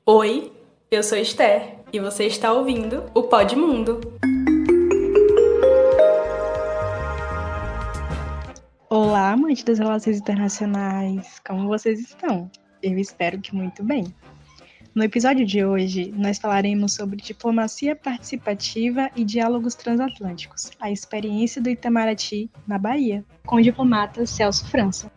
Oi, eu sou Esther e você está ouvindo o Pod Mundo. Olá, amantes das relações internacionais, como vocês estão? Eu espero que muito bem. No episódio de hoje, nós falaremos sobre diplomacia participativa e diálogos transatlânticos, a experiência do Itamaraty, na Bahia, com o diplomata Celso França.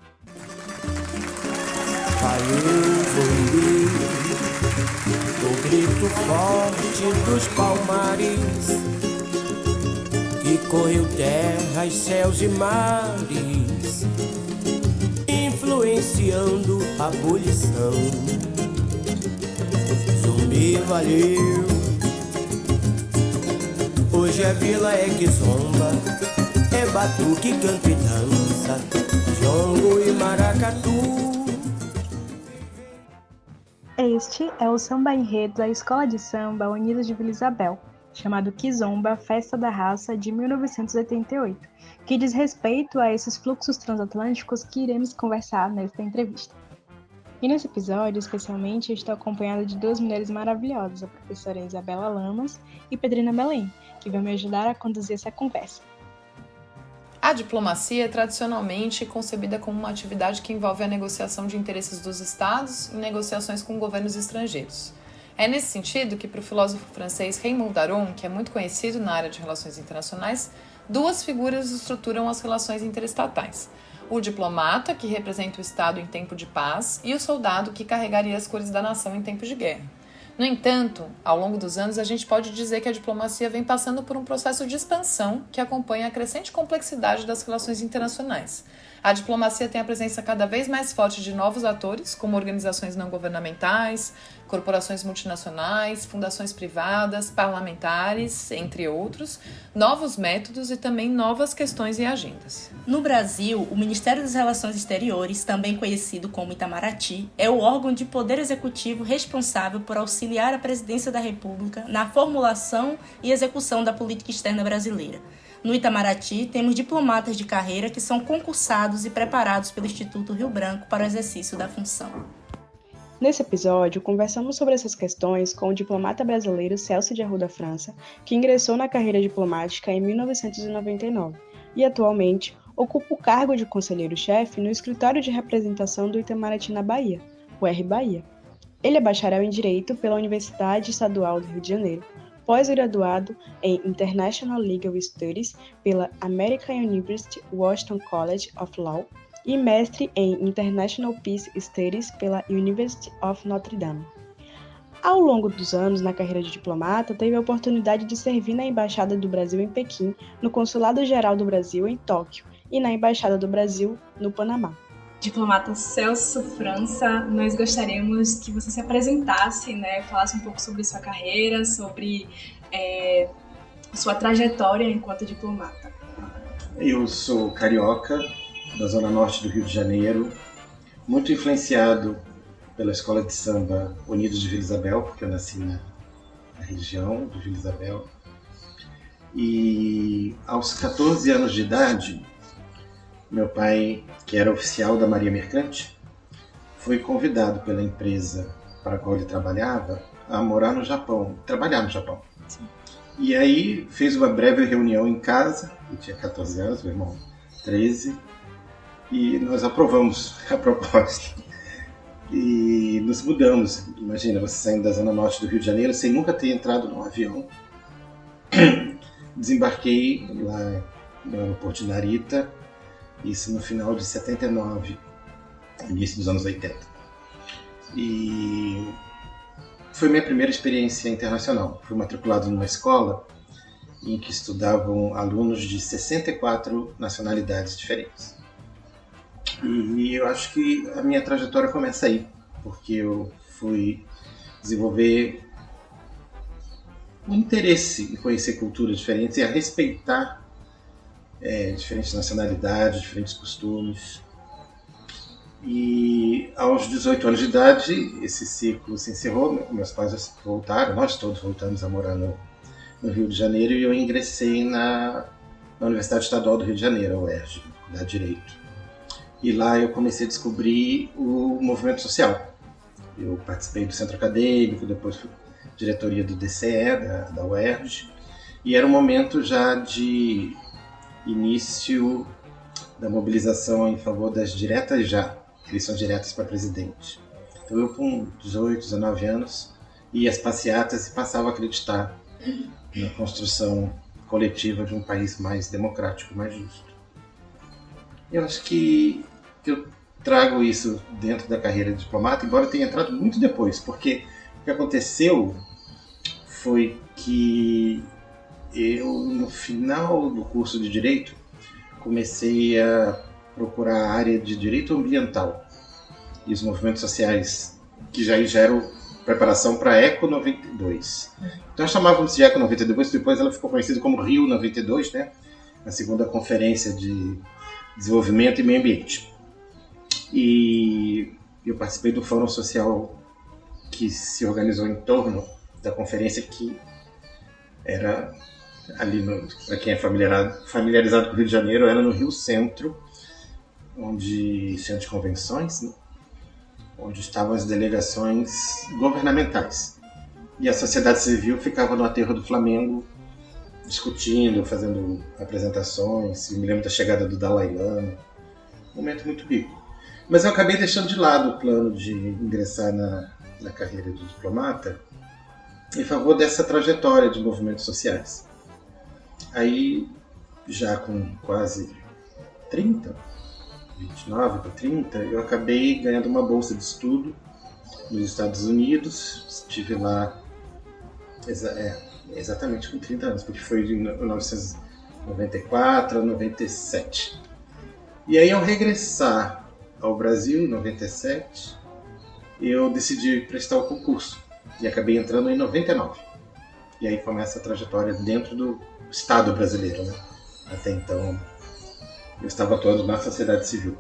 O grito forte dos palmares que correu terras, céus e mares, influenciando a abolição. Zumbi valeu, hoje a vila é que zomba, é batuque, canto e dança, jongo e maracatu. Este é o samba enredo da Escola de Samba Unidos de Vila Isabel, chamado Kizomba Festa da Raça de 1988, que diz respeito a esses fluxos transatlânticos que iremos conversar nesta entrevista. E nesse episódio, especialmente, eu estou acompanhada de duas mulheres maravilhosas, a professora Isabela Lamas e Pedrina Belém, que vão me ajudar a conduzir essa conversa. A diplomacia é tradicionalmente concebida como uma atividade que envolve a negociação de interesses dos estados em negociações com governos estrangeiros. É nesse sentido que, para o filósofo francês Raymond Aron, que é muito conhecido na área de relações internacionais, duas figuras estruturam as relações interestatais. O diplomata, que representa o Estado em tempo de paz, e o soldado, que carregaria as cores da nação em tempo de guerra. No entanto, ao longo dos anos, a gente pode dizer que a diplomacia vem passando por um processo de expansão que acompanha a crescente complexidade das relações internacionais. A diplomacia tem a presença cada vez mais forte de novos atores, como organizações não governamentais, corporações multinacionais, fundações privadas, parlamentares, entre outros, novos métodos e também novas questões e agendas. No Brasil, o Ministério das Relações Exteriores, também conhecido como Itamaraty, é o órgão de poder executivo responsável por auxiliar a Presidência da República na formulação e execução da política externa brasileira. No Itamaraty, temos diplomatas de carreira que são concursados e preparados pelo Instituto Rio Branco para o exercício da função. Nesse episódio, conversamos sobre essas questões com o diplomata brasileiro Celso de Arruda França, que ingressou na carreira diplomática em 1999 e, atualmente, ocupa o cargo de conselheiro-chefe no Escritório de Representação do Itamaraty na Bahia, o R Bahia. Ele é bacharel em Direito pela Universidade Estadual do Rio de Janeiro, pós-graduado em International Legal Studies pela American University Washington College of Law e mestre em International Peace Studies pela University of Notre Dame. Ao longo dos anos na carreira de diplomata, teve a oportunidade de servir na Embaixada do Brasil em Pequim, no Consulado-Geral do Brasil em Tóquio e na Embaixada do Brasil no Panamá. Diplomata Celso França, nós gostaríamos que você se apresentasse, falasse um pouco sobre sua carreira, sobre sua trajetória enquanto diplomata. Eu sou carioca, da zona norte do Rio de Janeiro, muito influenciado pela escola de samba Unidos de Vila Isabel, porque eu nasci na região de Vila Isabel. E aos 14 anos de idade, meu pai, que era oficial da Marinha Mercante, foi convidado pela empresa para a qual ele trabalhava a morar no Japão, trabalhar no Japão. Sim. E aí fez uma breve reunião em casa, eu tinha 14 anos, meu irmão 13, e nós aprovamos a proposta. E nos mudamos. Imagina, você saindo da zona norte do Rio de Janeiro sem nunca ter entrado num avião. Desembarquei lá no aeroporto de Narita, isso no final de 79, início dos anos 80. E foi minha primeira experiência internacional. Fui matriculado numa escola em que estudavam alunos de 64 nacionalidades diferentes. E eu acho que a minha trajetória começa aí, porque eu fui desenvolver um interesse em conhecer culturas diferentes e a respeitar diferentes nacionalidades, diferentes costumes. E aos 18 anos de idade, esse ciclo se encerrou, meus pais voltaram, nós todos voltamos a morar no Rio de Janeiro, e eu ingressei na Universidade Estadual do Rio de Janeiro, a UERJ, Faculdade de Direito. E lá eu comecei a descobrir o movimento social. Eu participei do centro acadêmico, depois fui diretoria do DCE, da UERJ, e era um momento já de início da mobilização em favor das diretas já, eleições diretas para presidente. Então eu com 18, 19 anos ia às passeatas e passava a acreditar na construção coletiva de um país mais democrático, mais justo. Eu acho que eu trago isso dentro da carreira de diplomata, embora tenha entrado muito depois, porque o que aconteceu foi que eu, no final do curso de Direito, comecei a procurar a área de Direito Ambiental e os movimentos sociais, que já eram preparação para a ECO 92. Então chamávamos de ECO 92, depois ela ficou conhecida como Rio 92, né? A segunda conferência de desenvolvimento e meio ambiente. E eu participei do fórum social que se organizou em torno da conferência, que era ali, para quem é familiarizado com o Rio de Janeiro, era no Rio Centro, centro de convenções, né? Onde estavam as delegações governamentais. E a sociedade civil ficava no aterro do Flamengo, discutindo, fazendo apresentações. Eu me lembro da chegada do Dalai Lama. Um momento muito rico. Mas eu acabei deixando de lado o plano de ingressar na carreira de diplomata em favor dessa trajetória de movimentos sociais. Aí, já com quase 29 para 30, eu acabei ganhando uma bolsa de estudo nos Estados Unidos. Estive lá exatamente com 30 anos, porque foi de 1994 a 97. E aí, ao regressar ao Brasil, em 97, eu decidi prestar o concurso e acabei entrando em 99. E aí começa a trajetória dentro do Estado brasileiro, né? Até então, eu estava atuando na sociedade civil.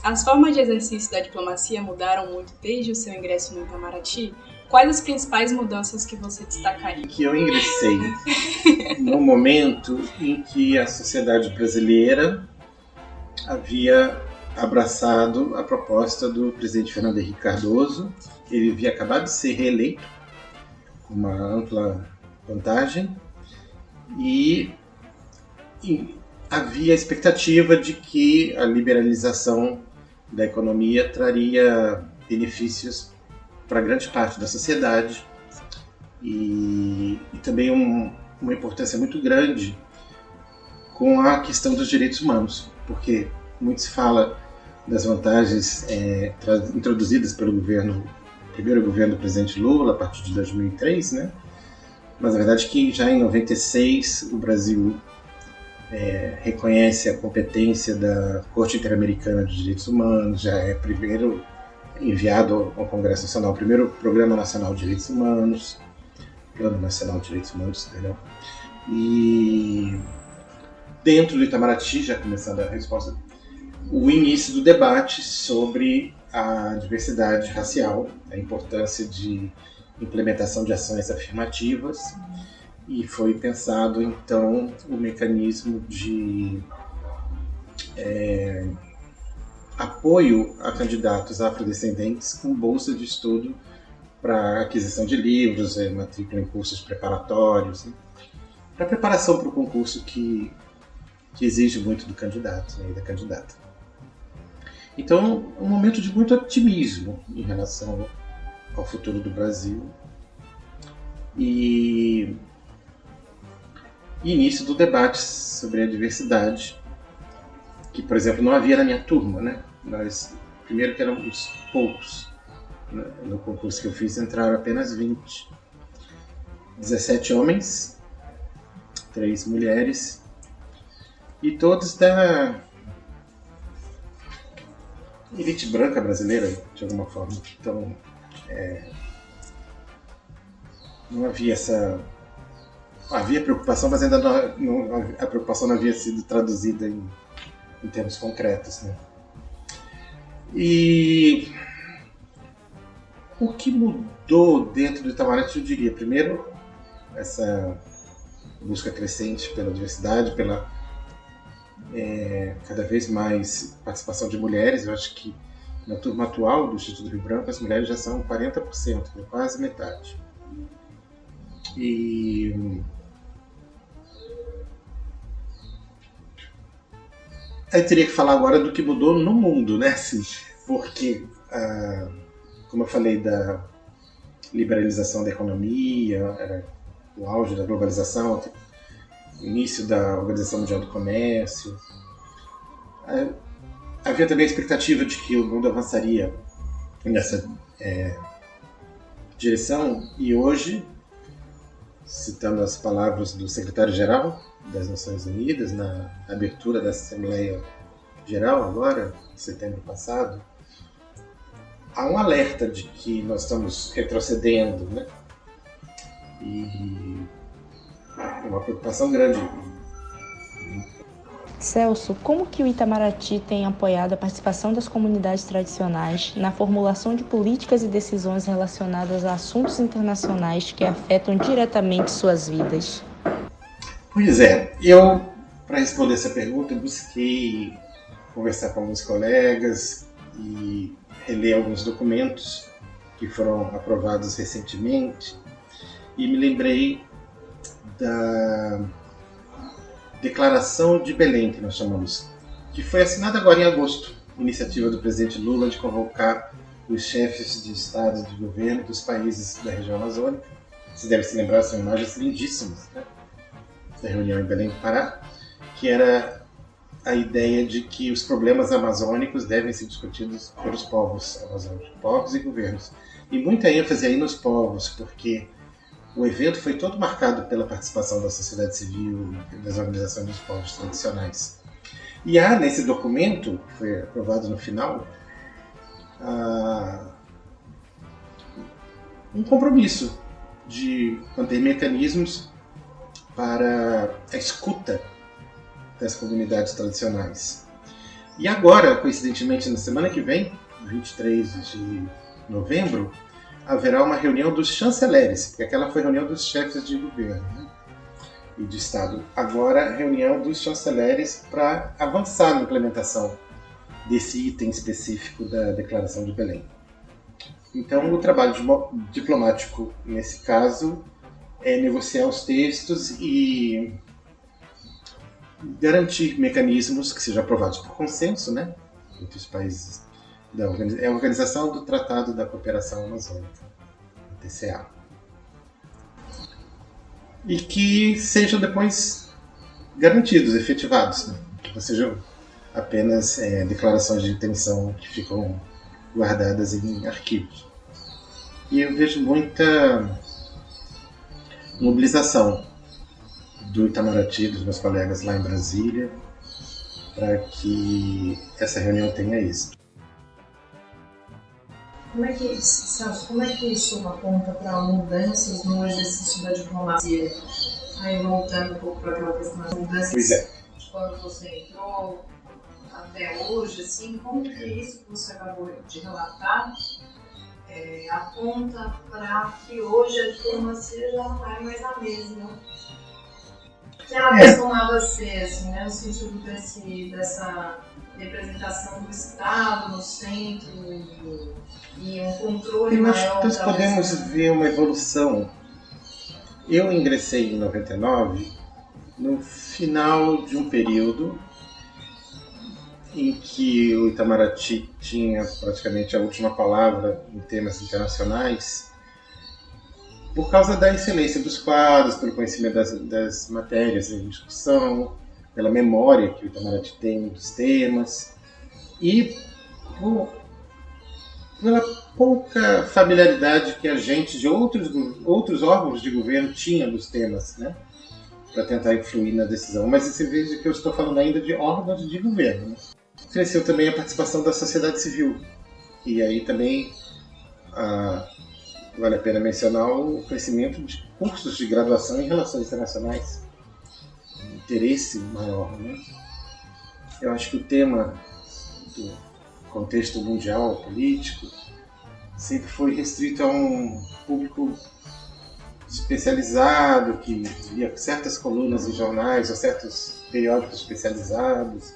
As formas de exercício da diplomacia mudaram muito desde o seu ingresso no Itamaraty? Quais as principais mudanças que você destacaria? Que eu ingressei no momento em que a sociedade brasileira havia abraçado a proposta do presidente Fernando Henrique Cardoso. Ele havia acabado de ser reeleito com uma ampla vantagem e havia a expectativa de que a liberalização da economia traria benefícios para grande parte da sociedade e também uma importância muito grande com a questão dos direitos humanos, porque muito se fala das vantagens introduzidas pelo primeiro governo do presidente Lula, a partir de 2003, né? Mas a verdade é que já em 96 o Brasil reconhece a competência da Corte Interamericana de Direitos Humanos, já é primeiro enviado ao Congresso Nacional o primeiro Programa Nacional de Direitos Humanos, Plano Nacional de Direitos Humanos, perdão. E dentro do Itamaraty, já começando a resposta, o início do debate sobre a diversidade racial, a importância de implementação de ações afirmativas, e foi pensado então o mecanismo de apoio a candidatos afrodescendentes com bolsa de estudo para aquisição de livros, matrícula em cursos preparatórios, né? Para preparação para o concurso que exige muito do candidato, né, e da candidata. Então, um momento de muito otimismo em relação ao futuro do Brasil e início do debate sobre a diversidade, que, por exemplo, não havia na minha turma, né? Primeiro que éramos poucos, né? No concurso que eu fiz entraram apenas 20. 17 homens, 3 mulheres, e todos da elite branca brasileira, de alguma forma. Então, não havia essa... Havia preocupação, mas ainda a preocupação não havia sido traduzida em termos concretos, né? E o que mudou dentro do Itamaraty, eu diria, primeiro, essa busca crescente pela diversidade, pela cada vez mais participação de mulheres. Eu acho que Na turma atual do Instituto Rio Branco, as mulheres já são 40%, quase metade. E eu teria que falar agora do que mudou no mundo, né? Assim, porque, como eu falei da liberalização da economia, era o auge da globalização, o início da Organização Mundial do Comércio. Havia também a expectativa de que o mundo avançaria nessa direção, e hoje, citando as palavras do secretário-geral das Nações Unidas na abertura da Assembleia Geral, agora, em setembro passado, há um alerta de que nós estamos retrocedendo, né? E uma preocupação grande. Celso, como que o Itamaraty tem apoiado a participação das comunidades tradicionais na formulação de políticas e decisões relacionadas a assuntos internacionais que afetam diretamente suas vidas? Pois é, eu, para responder essa pergunta, busquei conversar com alguns colegas e reler alguns documentos que foram aprovados recentemente, e me lembrei da Declaração de Belém, que nós chamamos, que foi assinada agora em agosto, iniciativa do presidente Lula de convocar os chefes de Estado e de governo dos países da região amazônica. Você deve se lembrar, são imagens lindíssimas, né? Da reunião em Belém do Pará, que era a ideia de que os problemas amazônicos devem ser discutidos pelos povos amazônicos, povos e governos. E muita ênfase aí nos povos, porque o evento foi todo marcado pela participação da sociedade civil, das organizações dos povos tradicionais. E há nesse documento, que foi aprovado no final, um compromisso de manter mecanismos para a escuta das comunidades tradicionais. E agora, coincidentemente, na semana que vem, 23 de novembro, haverá uma reunião dos chanceleres, porque aquela foi a reunião dos chefes de governo, né, e de Estado. Agora, a reunião dos chanceleres para avançar na implementação desse item específico da Declaração de Belém. Então, o trabalho diplomático, nesse caso, é negociar os textos e garantir mecanismos que sejam aprovados por consenso, né, entre os países. É a Organização do Tratado da Cooperação Amazônica, TCA. E que sejam depois garantidos, efetivados, né? Que não sejam apenas declarações de intenção que ficam guardadas em arquivos. E eu vejo muita mobilização do Itamaraty, dos meus colegas lá em Brasília, para que essa reunião tenha êxito. Celso, como é que isso aponta para mudanças no exercício da diplomacia? Aí voltando um pouco para aquela questão das mudanças, pois é, de quando você entrou até hoje, assim, como que isso que você acabou de relatar aponta para que hoje a diplomacia já não é mais a mesma que ela costumava ser, assim, né? No sentido dessa representação do Estado no centro e um controle maior. Eu acho que nós podemos ver uma evolução. Eu ingressei em 99, no final de um período em que o Itamaraty tinha praticamente a última palavra em temas internacionais, por causa da excelência dos quadros, pelo conhecimento das matérias em discussão, pela memória que o Itamaraty tem dos temas e pela pouca familiaridade que a gente de outros órgãos de governo tinha dos temas, né, para tentar influir na decisão. Mas você veja que eu estou falando ainda de órgãos de governo, né? Cresceu também a participação da sociedade civil, e aí também vale a pena mencionar o crescimento de cursos de graduação em relações internacionais, um interesse maior, né? Eu acho que o tema do contexto mundial político sempre foi restrito a um público especializado que lia certas colunas em jornais ou certos periódicos especializados,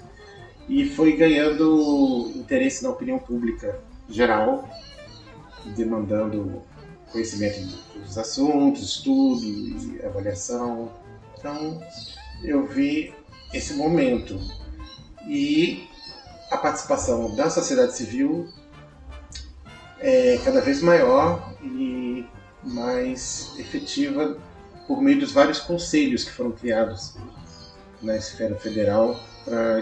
e foi ganhando interesse na opinião pública geral, demandando conhecimento dos assuntos, estudo e avaliação. Então, eu vi esse momento. E a participação da sociedade civil é cada vez maior e mais efetiva por meio dos vários conselhos que foram criados na esfera federal para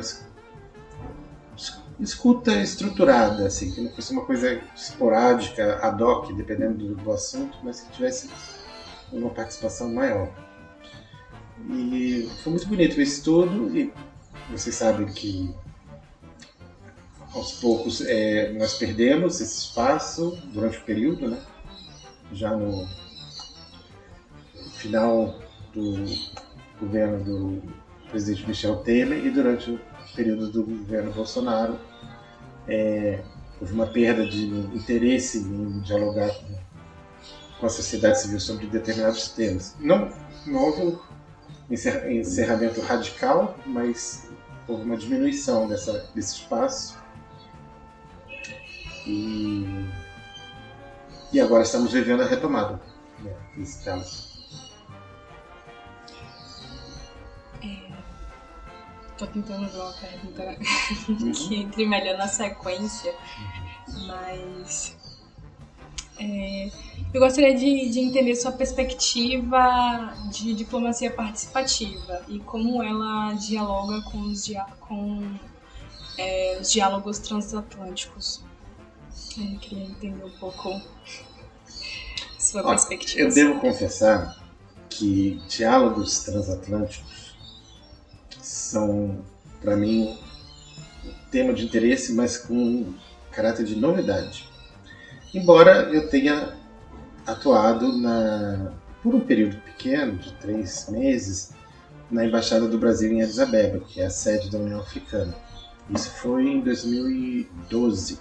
escuta estruturada, assim, que não fosse uma coisa esporádica, ad hoc, dependendo do assunto, mas que tivesse uma participação maior. E foi muito bonito esse estudo, e vocês sabem que aos poucos nós perdemos esse espaço durante o período, né? Já no final do governo do presidente Michel Temer e durante o período do governo Bolsonaro, houve uma perda de interesse em dialogar com a sociedade civil sobre determinados temas. Não houve um encerramento radical, mas houve uma diminuição desse espaço. E agora estamos vivendo a retomada desse caso. Estou tentando ver uma pergunta que entre melhor na sequência, mas eu gostaria de entender sua perspectiva de diplomacia participativa e como ela dialoga com os diálogos transatlânticos. Eu queria entender um pouco sua perspectiva. Eu devo confessar que diálogos transatlânticos são, para mim, um tema de interesse, mas com caráter de novidade. Embora eu tenha atuado por um período pequeno, de 3 meses, na Embaixada do Brasil em Addis Abeba, que é a sede da União Africana. Isso foi em 2012,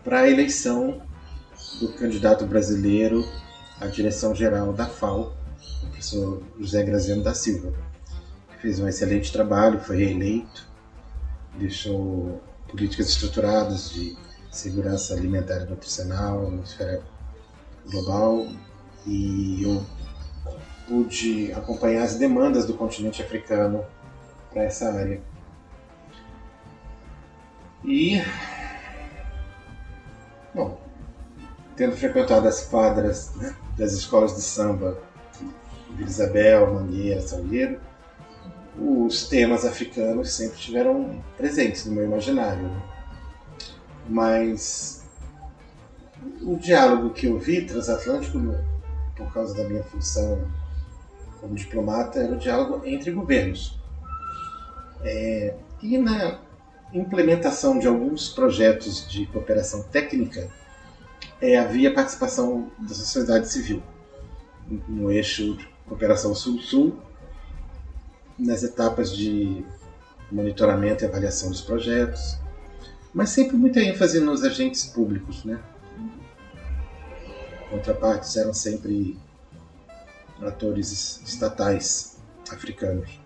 para a eleição do candidato brasileiro à direção-geral da FAO, o professor José Graziano da Silva. Fez um excelente trabalho, foi reeleito, deixou políticas estruturadas de segurança alimentar e nutricional na esfera global, e eu pude acompanhar as demandas do continente africano para essa área. E, bom, tendo frequentado as quadras, né, das escolas de samba de Vila Isabel, Mangueira, Salgueiro, os temas africanos sempre estiveram presentes no meu imaginário, né? Mas o diálogo que eu vi transatlântico, por causa da minha função como diplomata, era o diálogo entre governos. E na implementação de alguns projetos de cooperação técnica, havia participação da sociedade civil no eixo de cooperação Sul-Sul, nas etapas de monitoramento e avaliação dos projetos, mas sempre muita ênfase nos agentes públicos, né? Contrapartes eram sempre atores estatais africanos.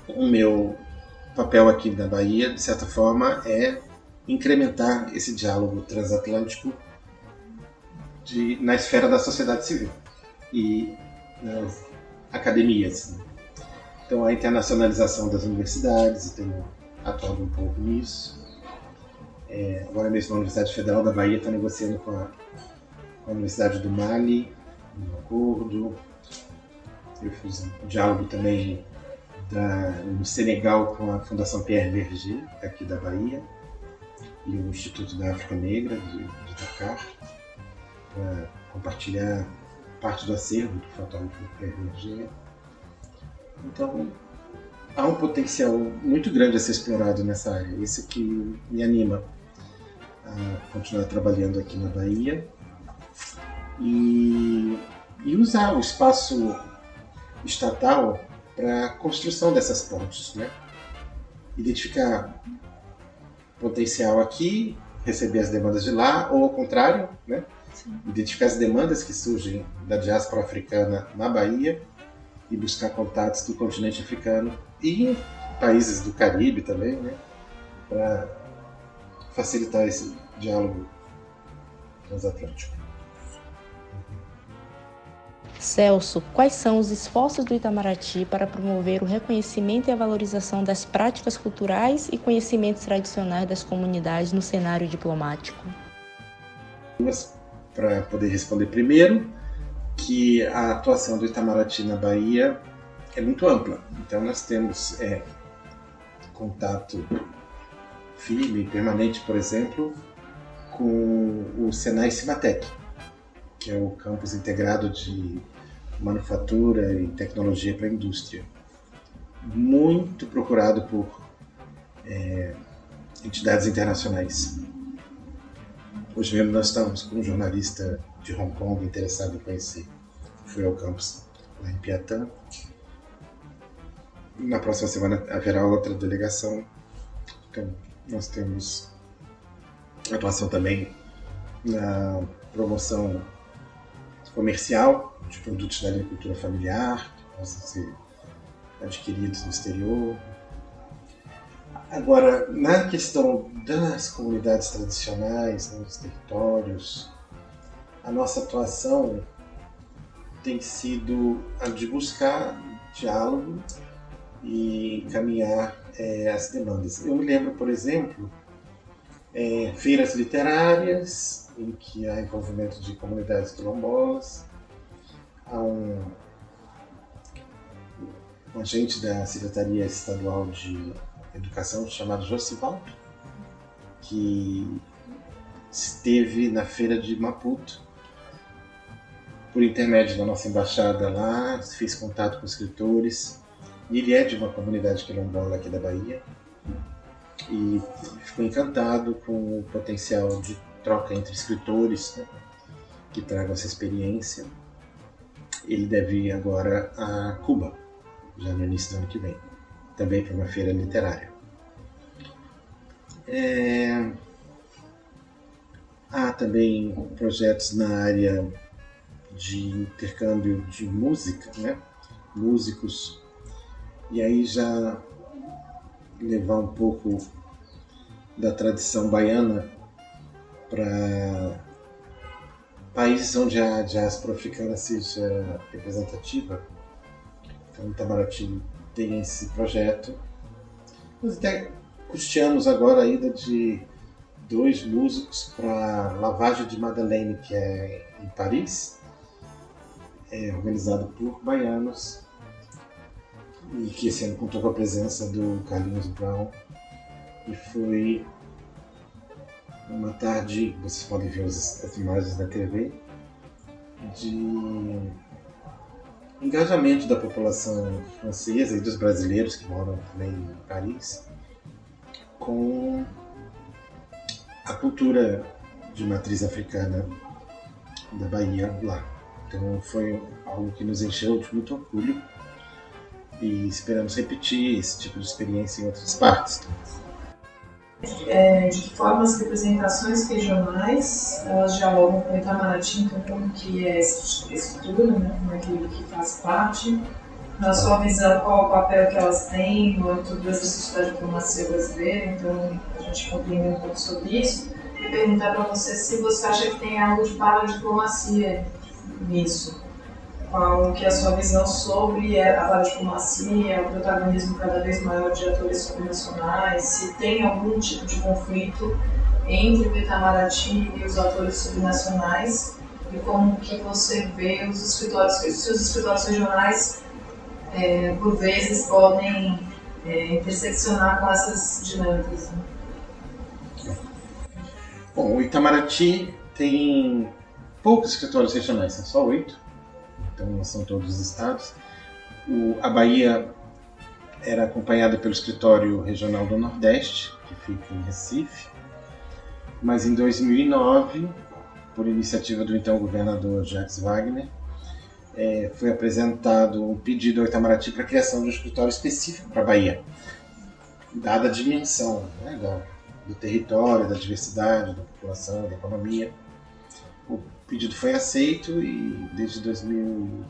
O meu papel aqui na Bahia, de certa forma, é incrementar esse diálogo transatlântico na esfera da sociedade civil e nas academias. Então, a internacionalização das universidades, eu tenho atuado um pouco nisso. Agora mesmo a Universidade Federal da Bahia está negociando com a Universidade do Mali um acordo. Eu fiz um diálogo também no Senegal com a Fundação Pierre Berger, aqui da Bahia, e o Instituto da África Negra de Dakar, para compartilhar parte do acervo do fotógrafo Pierre Berger. Então, há um potencial muito grande a ser explorado nessa área. Isso que me anima a continuar trabalhando aqui na Bahia e usar o espaço estatal para a construção dessas pontes, né? Identificar potencial aqui, receber as demandas de lá, ou ao contrário, né? Identificar as demandas que surgem da diáspora africana na Bahia e buscar contatos do continente africano e países do Caribe também, né, para facilitar esse diálogo transatlântico. Celso, quais são os esforços do Itamaraty para promover o reconhecimento e a valorização das práticas culturais e conhecimentos tradicionais das comunidades no cenário diplomático? Para poder responder primeiro, que a atuação do Itamaraty na Bahia é muito ampla. Então nós temos contato firme, permanente, por exemplo, com o Senai Cimatec, que é o campus integrado de manufatura e tecnologia para a indústria. Muito procurado por entidades internacionais. Hoje mesmo nós estávamos com um jornalista de Hong Kong interessado em conhecer. Fui ao campus lá em Piatã. Na próxima semana haverá outra delegação. Então, nós temos atuação também na promoção comercial de produtos da agricultura familiar, que possam ser adquiridos no exterior. Agora, na questão das comunidades tradicionais, nos territórios, a nossa atuação tem sido a de buscar diálogo e encaminhar as demandas. Eu me lembro, por exemplo, feiras literárias, em que há envolvimento de comunidades quilombolas, há um agente da Secretaria Estadual de Educação chamado Josivaldo, que esteve na feira de Maputo por intermédio da nossa embaixada lá, fez contato com escritores, e ele é de uma comunidade quilombola aqui da Bahia, e ficou encantado com o potencial de troca entre escritores, né, que tragam essa experiência. Ele deve ir agora a Cuba, já no início do ano que vem, também para uma feira literária. Há também projetos na área de intercâmbio de música, né? Músicos, e aí já levar um pouco da tradição baiana para países onde a diáspora africana seja representativa. Então, o Itamaraty tem esse projeto. Nós até custeamos agora a ida de 2 músicos para Lavagem de Madeleine, que é em Paris, organizado por baianos, e que esse ano contou com a presença do Carlinhos Brown. E foi uma tarde, vocês podem ver as imagens na TV, de engajamento da população francesa e dos brasileiros que moram também em Paris com a cultura de matriz africana da Bahia lá. Então foi algo que nos encheu de muito orgulho e esperamos repetir esse tipo de experiência em outras partes. De que forma as representações regionais elas dialogam com o Itamaraty, então como que é essa estrutura, né? Como é que faz parte? Na sua visão, qual o papel que elas têm no âmbito do exercício da diplomacia brasileira? Então, a gente compreende um pouco sobre isso. E perguntar para você se você acha que tem algo de paradiplomacia nisso. Qual que é a sua visão sobre a paradiplomacia, o protagonismo cada vez maior de atores subnacionais, se tem algum tipo de conflito entre o Itamaraty e os atores subnacionais, e como que você vê os escritórios, se os escritórios regionais por vezes podem interseccionar com essas dinâmicas. Né? Bom, o Itamaraty tem poucos escritórios regionais, são só 8, então não são todos os estados. A Bahia era acompanhada pelo escritório regional do Nordeste, que fica em Recife, mas em 2009, por iniciativa do então governador Jacques Wagner, foi apresentado um pedido ao Itamaraty para a criação de um escritório específico para a Bahia, dada a dimensão, né, do território, da diversidade, da população, da economia. O pedido foi aceito e desde 2009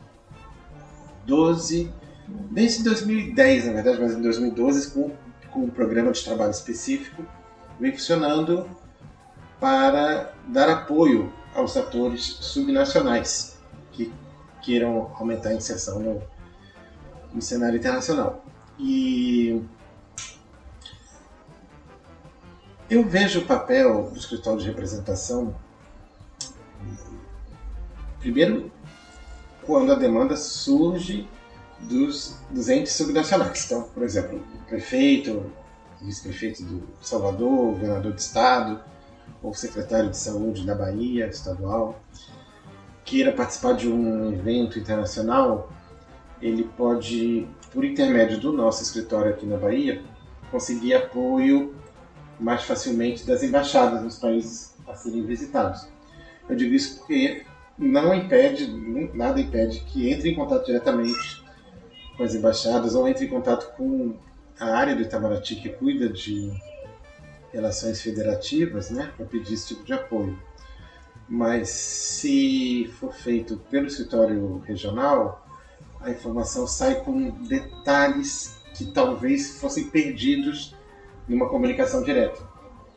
2012, desde 2010, na verdade, mas em 2012, com um programa de trabalho específico, vem funcionando para dar apoio aos atores subnacionais que queiram aumentar a inserção no cenário internacional. E eu vejo o papel do escritório de representação, primeiro, quando a demanda surge dos entes subnacionais. Então, por exemplo, o prefeito, o vice-prefeito do Salvador, o governador de estado, ou o secretário de saúde da Bahia, estadual, queira participar de um evento internacional, ele pode, por intermédio do nosso escritório aqui na Bahia, conseguir apoio mais facilmente das embaixadas nos países a serem visitados. Eu digo isso porque nada impede que entre em contato diretamente com as embaixadas ou entre em contato com a área do Itamaraty que cuida de relações federativas, né, para pedir esse tipo de apoio. Mas se for feito pelo escritório regional, a informação sai com detalhes que talvez fossem perdidos numa comunicação direta.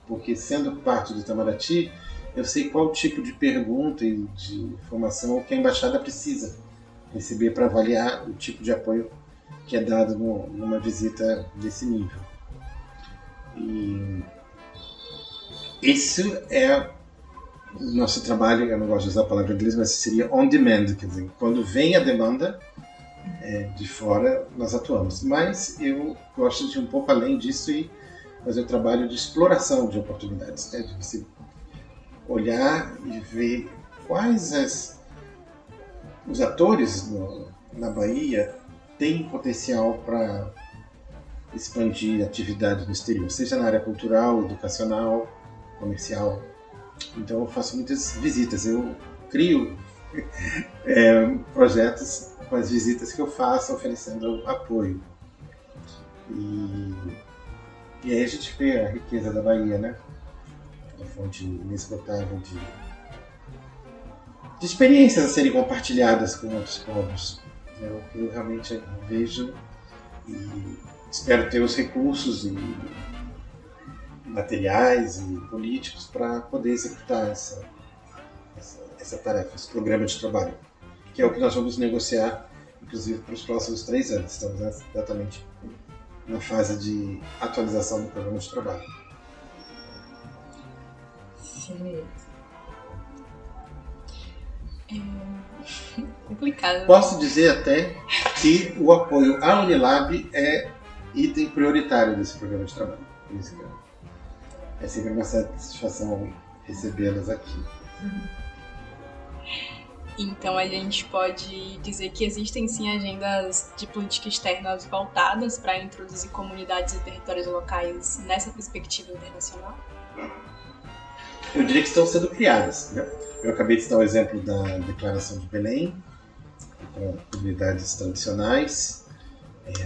Porque sendo parte do Itamaraty, eu sei qual tipo de pergunta e de informação que a embaixada precisa receber para avaliar o tipo de apoio que é dado numa visita desse nível. E esse é o nosso trabalho, eu não gosto de usar a palavra em inglês, mas seria on demand, quer dizer, quando vem a demanda de fora, nós atuamos. Mas eu gosto de ir um pouco além disso e fazer o trabalho de exploração de oportunidades, né? De você olhar e ver quais os atores na Bahia têm potencial para expandir atividade no exterior, seja na área cultural, educacional, comercial. Então eu faço muitas visitas, eu crio projetos com as visitas que eu faço, oferecendo apoio. E aí a gente vê a riqueza da Bahia, né? A fonte inesgotável de experiências a serem compartilhadas com outros povos. Eu realmente vejo e espero ter os recursos e materiais e políticos para poder executar essa tarefa, esse programa de trabalho, que é o que nós vamos negociar, inclusive, para os próximos 3 anos. Estamos exatamente na fase de atualização do programa de trabalho. Sim. É complicado. Posso dizer até que o apoio à Unilab é item prioritário desse programa de trabalho. Por isso que é sempre uma satisfação recebê-las aqui. Então a gente pode dizer que existem sim agendas de política externa voltadas para introduzir comunidades e territórios locais nessa perspectiva internacional? Eu diria que estão sendo criadas, né? Eu acabei de citar o exemplo da Declaração de Belém para comunidades tradicionais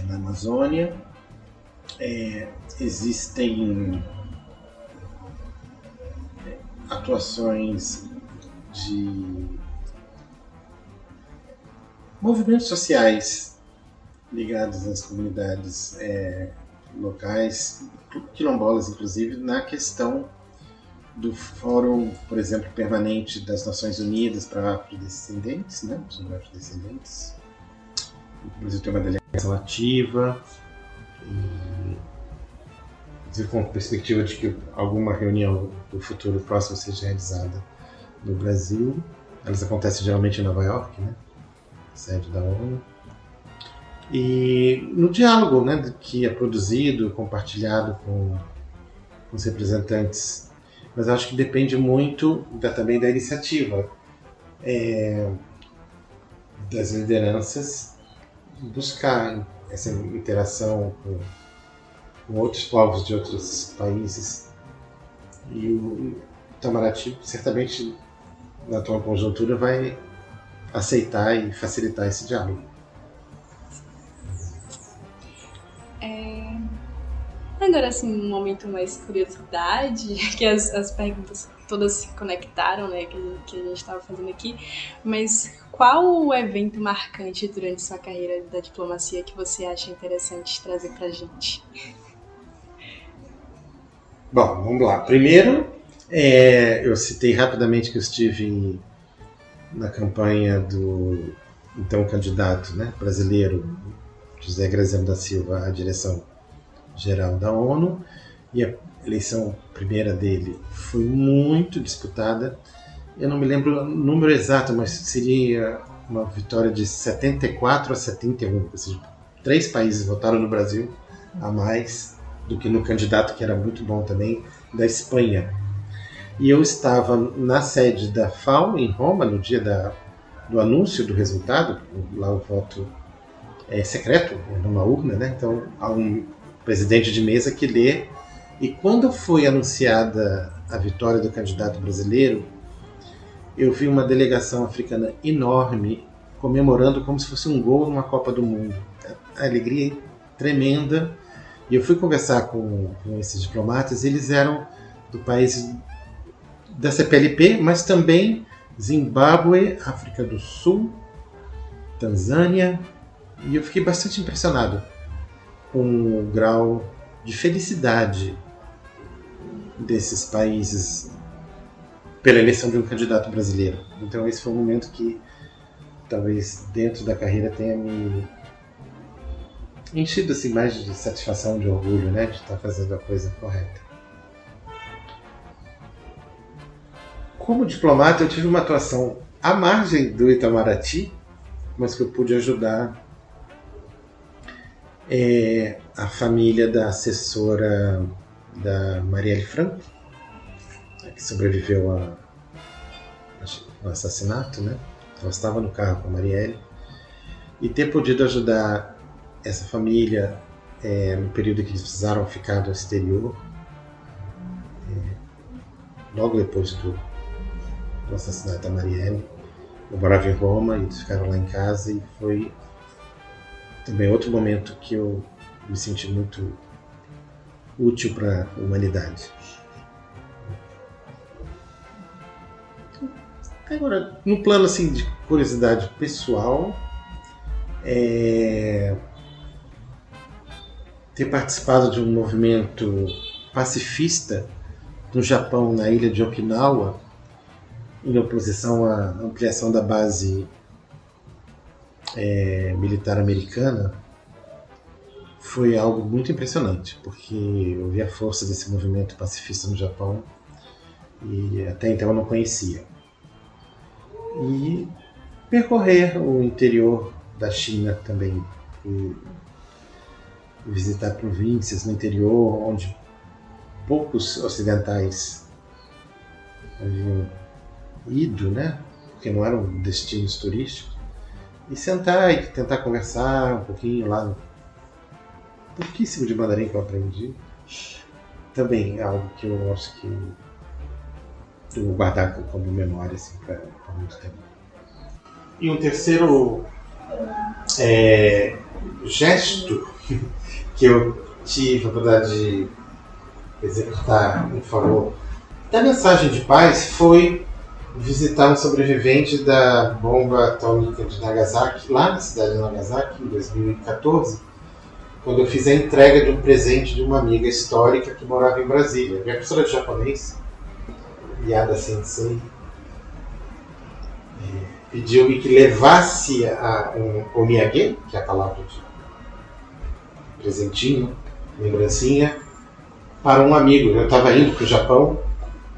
na Amazônia. Existem atuações de movimentos sociais ligados às comunidades locais, quilombolas inclusive, na questão do Fórum, por exemplo, Permanente das Nações Unidas para Afrodescendentes, né? Sobre afrodescendentes. O Brasil tem uma delegação ativa, com perspectiva de que alguma reunião do futuro próximo seja realizada no Brasil. Elas acontecem geralmente em Nova York, né? Sede da ONU. E no diálogo, né, que é produzido, compartilhado com os representantes. Mas acho que depende muito também da iniciativa das lideranças buscar essa interação com outros povos de outros países. E o Itamaraty, certamente, na atual conjuntura, vai aceitar e facilitar esse diálogo. Agora, assim, um momento mais curiosidade, que as perguntas todas se conectaram, né, que a gente estava fazendo aqui, mas qual o evento marcante durante sua carreira da diplomacia que você acha interessante trazer pra gente? Bom, vamos lá. Primeiro, eu citei rapidamente que eu estive na campanha do então candidato, né, brasileiro José Graziano da Silva à direção-geral da ONU, e a eleição primeira dele foi muito disputada. Eu não me lembro o número exato, mas seria uma vitória de 74 a 71, ou seja, 3 países votaram no Brasil a mais do que no candidato, que era muito bom também, da Espanha. E eu estava na sede da FAO, em Roma, no dia do anúncio do resultado. Lá o voto é secreto, numa urna, né? Então há um presidente de mesa que lê. E quando foi anunciada a vitória do candidato brasileiro, eu vi uma delegação africana enorme comemorando como se fosse um gol numa Copa do Mundo. A alegria tremenda. E eu fui conversar com esses diplomatas, eles eram do país da CPLP, mas também Zimbábue, África do Sul, Tanzânia, e eu fiquei bastante impressionado com o grau de felicidade desses países pela eleição de um candidato brasileiro. Então esse foi um momento que talvez dentro da carreira tenha me enchido assim, mais de satisfação, de orgulho, né, de estar fazendo a coisa correta. Como diplomata, eu tive uma atuação à margem do Itamaraty, mas que eu pude ajudar a família da assessora da Marielle Franco, que sobreviveu ao assassinato, né? Ela estava no carro com a Marielle, e ter podido ajudar essa família no período que eles precisaram ficar no exterior, logo depois do assassinato da Marielle. Eu morava em Roma e eles ficaram lá em casa, e foi também outro momento que eu me senti muito útil para a humanidade. Agora, no plano assim, de curiosidade pessoal, ter participado de um movimento pacifista no Japão, na ilha de Okinawa, em oposição à ampliação da base militar americana, foi algo muito impressionante, porque eu vi a força desse movimento pacifista no Japão e até então eu não conhecia. E percorrer o interior da China também, e visitar províncias no interior onde poucos ocidentais haviam ido, né? Porque não eram destinos turísticos, e sentar e tentar conversar um pouquinho lá. Pouquíssimo de mandarim que eu aprendi. Também é algo que eu acho que eu vou guardar como memória assim, por muito tempo. E um terceiro gesto que eu tive a oportunidade de executar em favor da mensagem de paz foi visitar um sobrevivente da bomba atômica de Nagasaki, lá na cidade de Nagasaki, em 2014, quando eu fiz a entrega de um presente de uma amiga histórica que morava em Brasília. Minha professora de japonês, Yada Sensei, pediu-me que levasse um omiyage, que é a palavra de presentinho, lembrancinha, para um amigo. Eu estava indo para o Japão,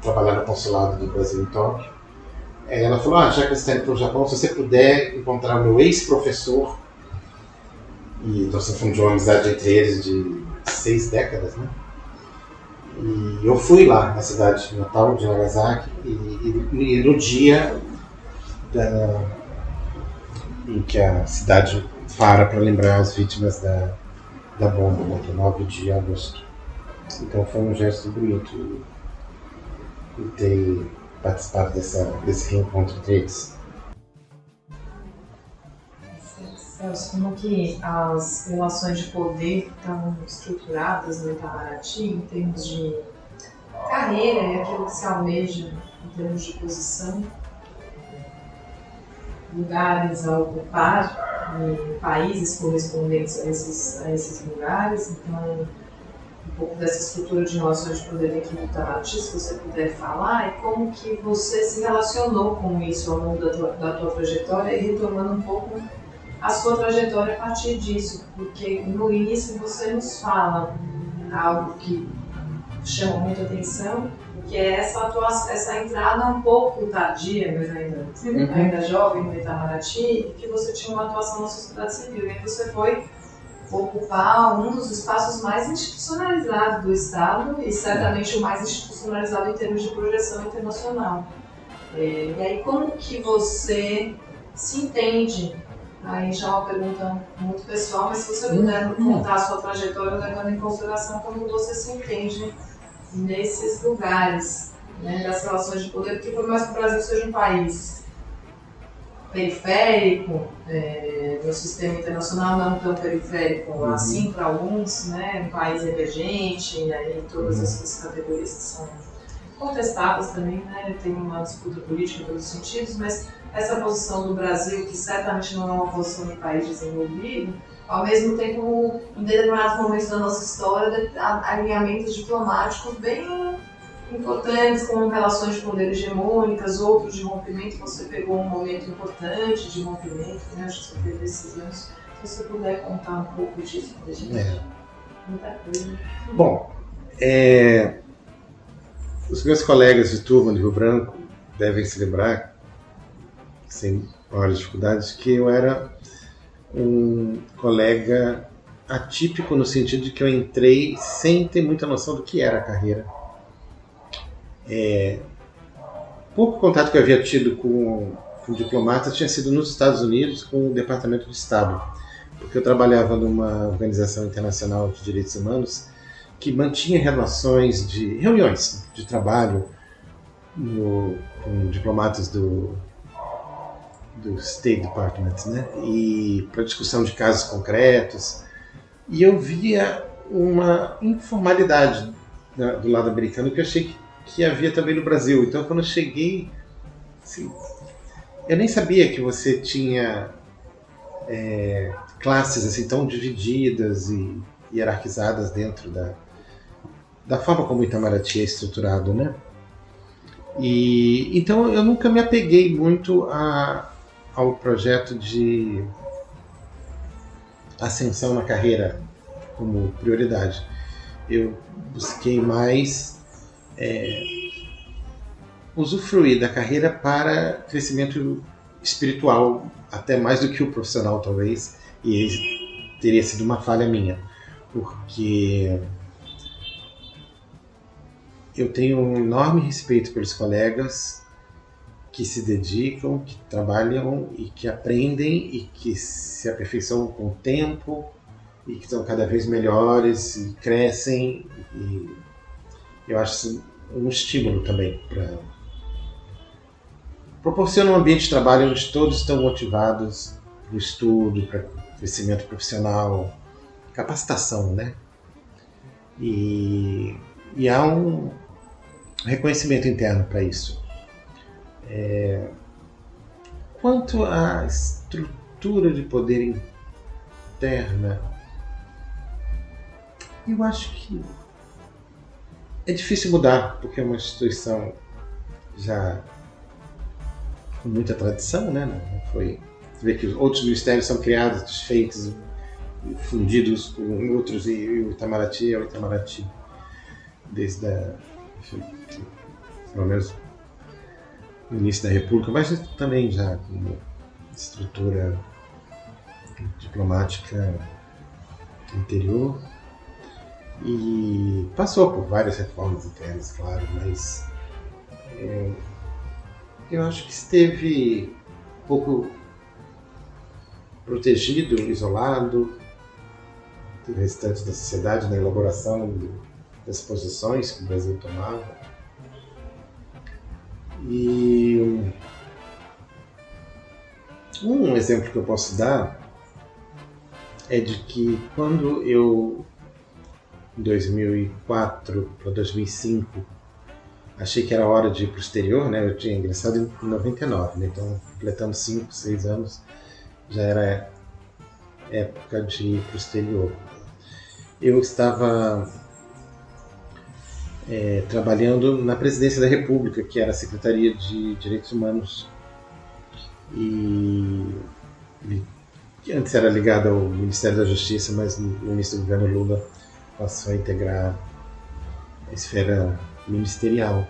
trabalhar no consulado do Brasil em Tóquio. Ela falou, já que você está indo para o Japão, se você puder encontrar o meu ex-professor, e nós estamos falando de uma amizade entre eles de 6 décadas, né? E eu fui lá na cidade natal de Nagasaki, e no dia em que a cidade para lembrar as vítimas da bomba, né, que é 9 de agosto. Então foi um gesto bonito ter participado desse reencontro entre eles. Celso, como que as relações de poder estão estruturadas no Itamaraty em termos de carreira e aquilo que se almeja em termos de posição, lugares a ocupar em países correspondentes a esses lugares. Então, um pouco dessa estrutura de relações de poder aqui no Itamaraty, se você puder falar, e como que você se relacionou com isso ao longo da tua trajetória, e retomando um pouco a sua trajetória a partir disso, porque no início você nos fala algo que chama muita atenção, que é essa entrada um pouco tardia, mas ainda jovem no Itamaraty, e que você tinha uma atuação na sociedade civil, e você foi ocupar um dos espaços mais institucionalizados do Estado e certamente o mais institucionalizado em termos de projeção internacional. E aí, como que você se entende? Aí já é uma pergunta muito pessoal, mas se você puder contar a sua trajetória, levando em consideração como você se entende nesses lugares, né, das relações de poder, porque por mais que o Brasil seja um país periférico, no sistema internacional não tão periférico assim para alguns, né, um país emergente, e aí todas essas categorias que são contestadas também, né, tem uma disputa política em todos os sentidos, mas essa posição do Brasil, que certamente não é uma posição de país desenvolvido, ao mesmo tempo, em determinados momentos da nossa história, alinhamentos diplomáticos bem importantes, como relações de poder hegemônicas, outros de rompimento. Você pegou um momento importante de rompimento, né? Acho que você teve esses anos. Se você puder contar um pouco disso pra gente. Muita coisa. Bom, os meus colegas de turma de Rio Branco devem se lembrar, sem maiores dificuldades, que eu era um colega atípico no sentido de que eu entrei sem ter muita noção do que era a carreira. Pouco contato que eu havia tido com diplomatas tinha sido nos Estados Unidos com o Departamento de Estado, porque eu trabalhava numa organização internacional de direitos humanos que mantinha reuniões de trabalho com diplomatas do State Department, né? E para discussão de casos concretos. E eu via uma informalidade do lado americano que eu achei que havia também no Brasil. Então, quando eu cheguei, assim, eu nem sabia que você tinha classes assim tão divididas e hierarquizadas dentro da forma como o Itamaraty é estruturado, né? E então eu nunca me apeguei muito ao projeto de ascensão na carreira como prioridade. Eu busquei mais usufruir da carreira para crescimento espiritual, até mais do que o profissional, talvez, e teria sido uma falha minha, porque eu tenho um enorme respeito pelos colegas que se dedicam, que trabalham e que aprendem e que se aperfeiçoam com o tempo e que estão cada vez melhores e crescem, e eu acho isso um estímulo também para proporciona um ambiente de trabalho onde todos estão motivados para o estudo, para crescimento profissional, capacitação, né? E há um reconhecimento interno para isso. Quanto à estrutura de poder interna, eu acho que é difícil mudar, porque é uma instituição já com muita tradição, né? Não foi, você vê que outros ministérios são criados, desfeitos, fundidos com outros, e o Itamaraty é o Itamaraty desde pelo menos no início da República, mas também já com estrutura diplomática interior, e passou por várias reformas internas, claro, mas eu acho que esteve um pouco protegido, isolado do restante da sociedade na elaboração das posições que o Brasil tomava. E um exemplo que eu posso dar é de que quando eu, em 2004 para 2005, achei que era hora de ir para o exterior, né? Eu tinha ingressado em 99, né? Então completando 5, 6 anos, já era época de ir para o exterior. Eu estava trabalhando na Presidência da República, que era a Secretaria de Direitos Humanos, e antes era ligada ao Ministério da Justiça, mas no início do governo Lula passou a integrar a esfera ministerial.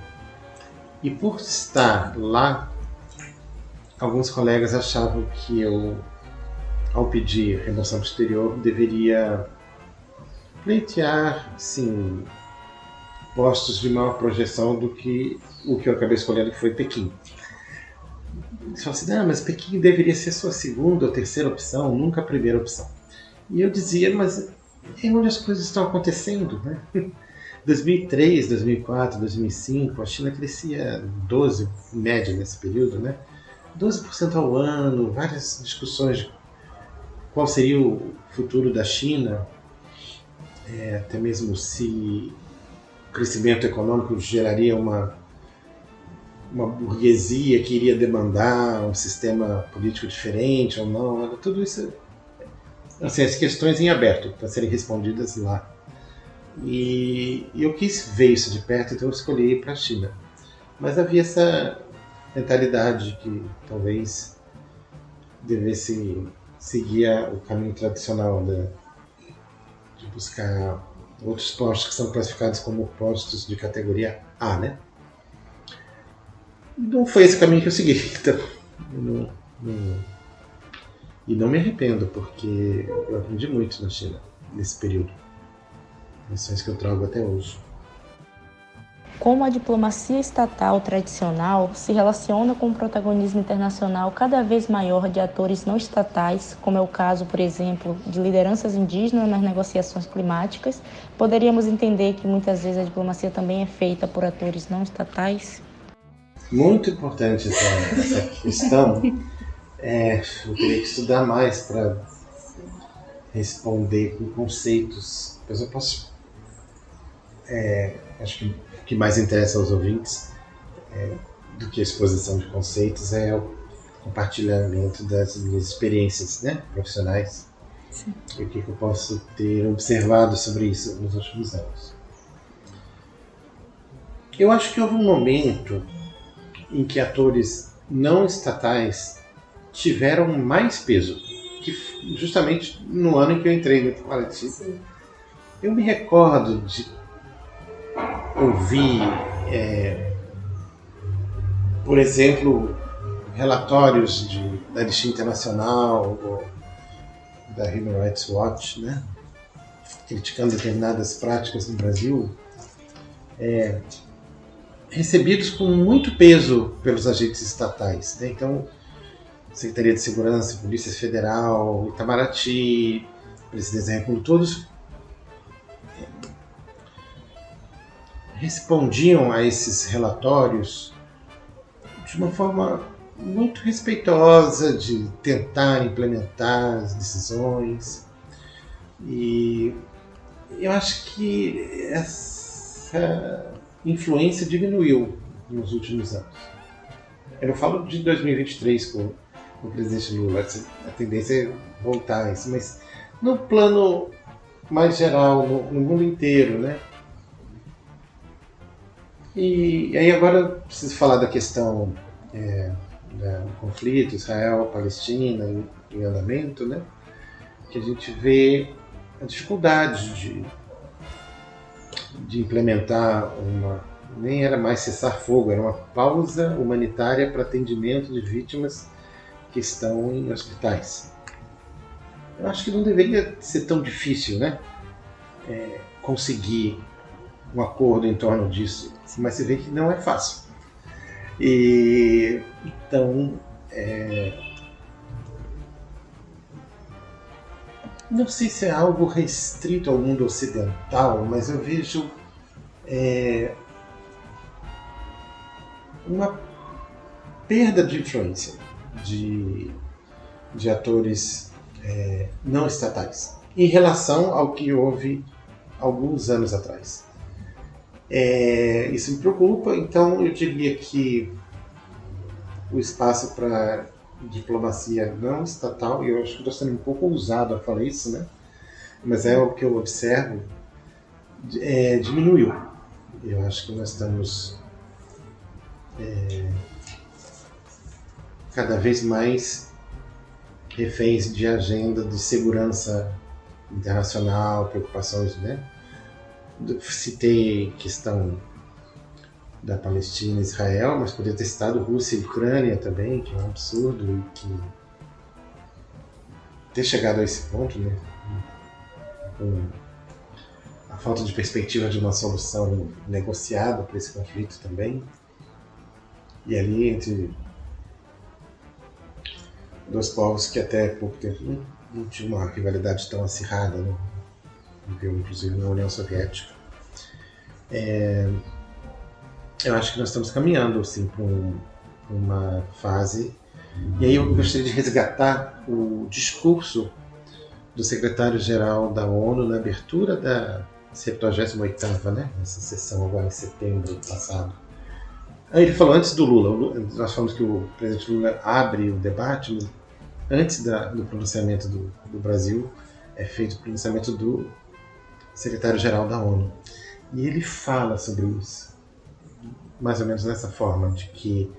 E por estar lá, alguns colegas achavam que eu, ao pedir remoção para o exterior, deveria pleitear, sim, postos de maior projeção do que o que eu acabei escolhendo, que foi Pequim. Eles falaram assim, mas Pequim deveria ser sua segunda ou terceira opção, nunca a primeira opção. E eu dizia, mas é onde as coisas estão acontecendo, né? 2003, 2004, 2005, a China crescia 12%, em média nesse período, né? 12% ao ano, várias discussões de qual seria o futuro da China, até mesmo se o crescimento econômico geraria uma burguesia que iria demandar um sistema político diferente ou não. Tudo isso, assim, as questões em aberto para serem respondidas lá. E eu quis ver isso de perto, então eu escolhi ir para a China. Mas havia essa mentalidade que talvez devesse seguir o caminho tradicional de buscar outros postos que são classificados como postos de categoria A, né? Não foi esse caminho que eu segui, então e não me arrependo, porque eu aprendi muito na China nesse período. Lições que eu trago até hoje. Como a diplomacia estatal tradicional se relaciona com o protagonismo internacional cada vez maior de atores não estatais, como é o caso, por exemplo, de lideranças indígenas nas negociações climáticas, poderíamos entender que muitas vezes a diplomacia também é feita por atores não estatais? Muito importante essa questão. Eu teria que estudar mais para responder com conceitos. Mas eu posso... acho que o que mais interessa aos ouvintes do que a exposição de conceitos é o compartilhamento das minhas experiências, né, profissionais. Sim. E o que eu posso ter observado sobre isso nos últimos anos. Eu acho que houve um momento em que atores não estatais tiveram mais peso, que justamente no ano em que eu entrei no Itamaraty. Eu me recordo de ouvir, por exemplo, relatórios da Anistia Internacional ou da Human Rights Watch, né, criticando determinadas práticas no Brasil, recebidos com muito peso pelos agentes estatais, né? Então, Secretaria de Segurança, Polícia Federal, Itamaraty, Presidência da República, todos respondiam a esses relatórios de uma forma muito respeitosa, de tentar implementar as decisões. E eu acho que essa influência diminuiu nos últimos anos. Eu não falo de 2023 com o presidente Lula, a tendência é voltar a isso, mas no plano mais geral, no mundo inteiro, né? E aí agora eu preciso falar da questão do conflito Israel-Palestina em andamento, né? Que a gente vê a dificuldade de implementar nem era mais cessar-fogo, era uma pausa humanitária para atendimento de vítimas que estão em hospitais. Eu acho que não deveria ser tão difícil, né? Conseguir um acordo em torno disso, mas você vê que não é fácil. E então, não sei se é algo restrito ao mundo ocidental, mas eu vejo uma perda de influência de atores não estatais em relação ao que houve alguns anos atrás. Isso me preocupa, então eu diria que o espaço para diplomacia não estatal, e eu acho que estou sendo um pouco ousado a falar isso, né? Mas é o que eu observo, diminuiu. Eu acho que nós estamos cada vez mais reféns de agenda de segurança internacional, preocupações, né? Citei questão da Palestina e Israel, mas poderia ter citado Rússia e Ucrânia também, que é um absurdo, e que ter chegado a esse ponto, né? Com a falta de perspectiva de uma solução negociada para esse conflito também, e ali entre dois povos que até pouco tempo não tinham uma rivalidade tão acirrada, né? Viveu inclusive na União Soviética. Eu acho que nós estamos caminhando assim, para uma fase, e aí eu gostaria de resgatar o discurso do secretário-geral da ONU na abertura da 78ª, né? Essa sessão agora em setembro passado. Aí ele falou antes do Lula, nós falamos que o presidente Lula abre o debate, mas antes do pronunciamento do Brasil é feito o pronunciamento do secretário-geral da ONU. E ele fala sobre isso, mais ou menos dessa forma, de que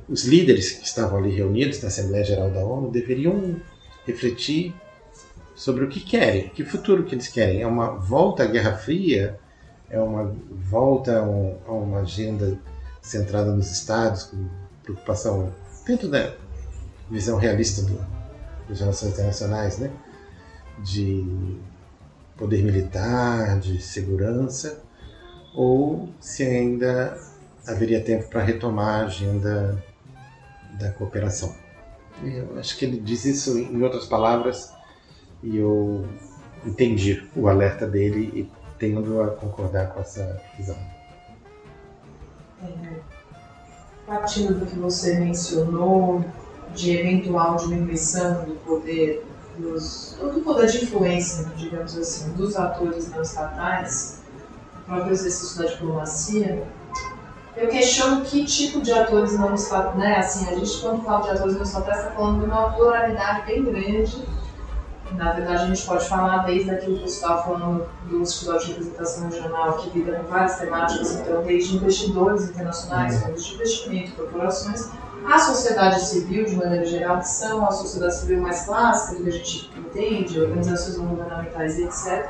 os líderes que estavam ali reunidos na Assembleia Geral da ONU deveriam refletir sobre o que querem, que futuro que eles querem. É uma volta à Guerra Fria? É uma volta a uma agenda centrada nos Estados, com preocupação dentro da visão realista das relações internacionais, né? De poder militar, de segurança, ou se ainda haveria tempo para retomar a agenda da cooperação. Eu acho que ele diz isso em outras palavras, e eu entendi o alerta dele e tendo a concordar com essa visão. Partindo do que você mencionou de eventual diminuição do poder de influência, digamos assim, dos atores não estatais, o próprio exercício da diplomacia, eu questiono que tipo de atores não estatais, né? Assim, a gente quando fala de atores não estatais está falando de uma pluralidade bem grande. Na verdade, a gente pode falar desde aquilo que você estava falando do Instituto de Representação Regional, que lida com várias temáticas, então desde investidores internacionais, fundos de investimento, corporações, a sociedade civil, de maneira geral, que são a sociedade civil mais clássica, que a gente entende, organizações não governamentais, etc.,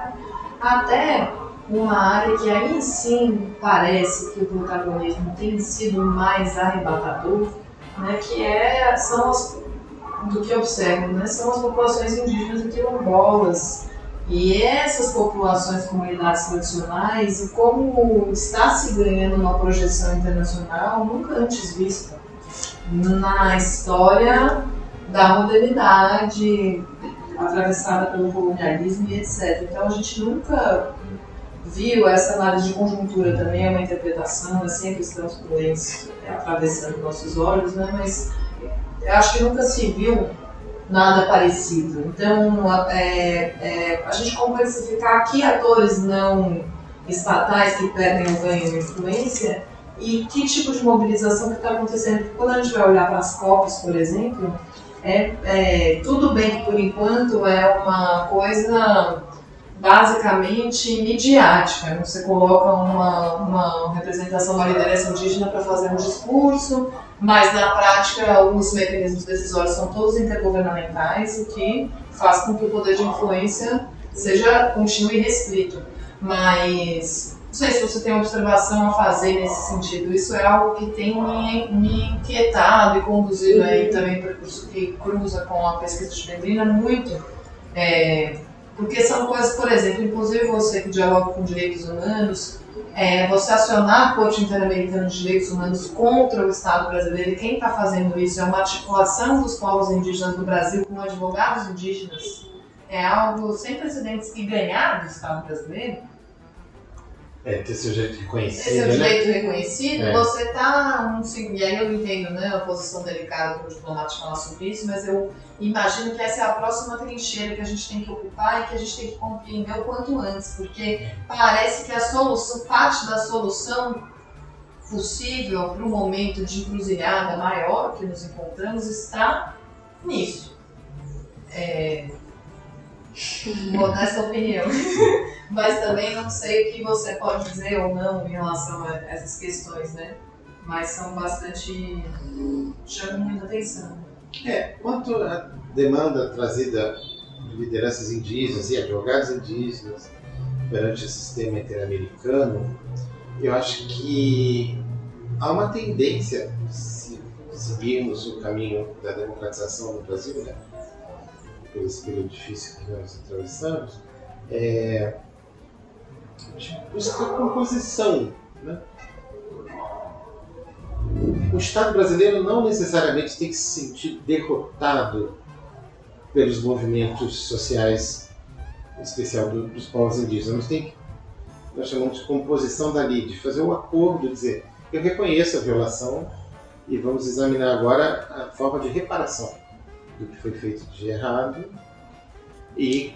até uma área que aí sim parece que o protagonismo tem sido mais arrebatador, né, que do que eu observo, né, são as populações indígenas e quilombolas. E essas populações, comunidades tradicionais, e como está se ganhando uma projeção internacional nunca antes vista na história da modernidade, atravessada pelo colonialismo e etc. Então a gente nunca viu essa análise de conjuntura, também é uma interpretação, sempre estamos com eles atravessando nossos olhos, né? Mas eu acho que nunca se viu nada parecido. Então, a gente complexificar que atores não estatais que perdem ou ganham influência e que tipo de mobilização que está acontecendo. Porque quando a gente vai olhar para as COPs, por exemplo, tudo bem que por enquanto é uma coisa basicamente midiática. Você coloca uma representação, uma liderança indígena para fazer um discurso, mas na prática os mecanismos decisórios são todos intergovernamentais, o que faz com que o poder de influência continue restrito. Mas não sei se você tem uma observação a fazer nesse sentido. Isso é algo que tem me inquietado e conduzido aí também percurso que cruza com a pesquisa de Pedrina muito. Porque são coisas, por exemplo, inclusive você que dialoga com direitos humanos, você acionar a Corte Interamericana de Direitos Humanos contra o Estado brasileiro, e quem está fazendo isso é uma articulação dos povos indígenas do Brasil com advogados indígenas, é algo sem precedentes que ganhar do Estado brasileiro. ter sujeito reconhecido. Esse é o né? direito reconhecido, você está. E aí eu entendo, né, a posição delicada do diplomata falar sobre isso, mas eu imagino que essa é a próxima trincheira que a gente tem que ocupar e que a gente tem que compreender o quanto antes, porque parece que a solução, parte da solução possível para o momento de encruzilhada maior que nos encontramos está nisso. Modesta opinião. Mas também não sei o que você pode dizer ou não em relação a essas questões, né? Mas são bastante... chamam muita atenção. Quanto à demanda trazida de lideranças indígenas e advogados indígenas perante o sistema interamericano, eu acho que há uma tendência, se seguirmos o caminho da democratização no Brasil, né? Por esse período difícil que nós atravessamos, de buscar composição, né? O Estado brasileiro não necessariamente tem que se sentir derrotado pelos movimentos sociais, em especial dos povos indígenas. Mas tem que, nós chamamos de composição da lide, fazer um acordo, dizer, eu reconheço a violação e vamos examinar agora a forma de reparação do que foi feito de errado e,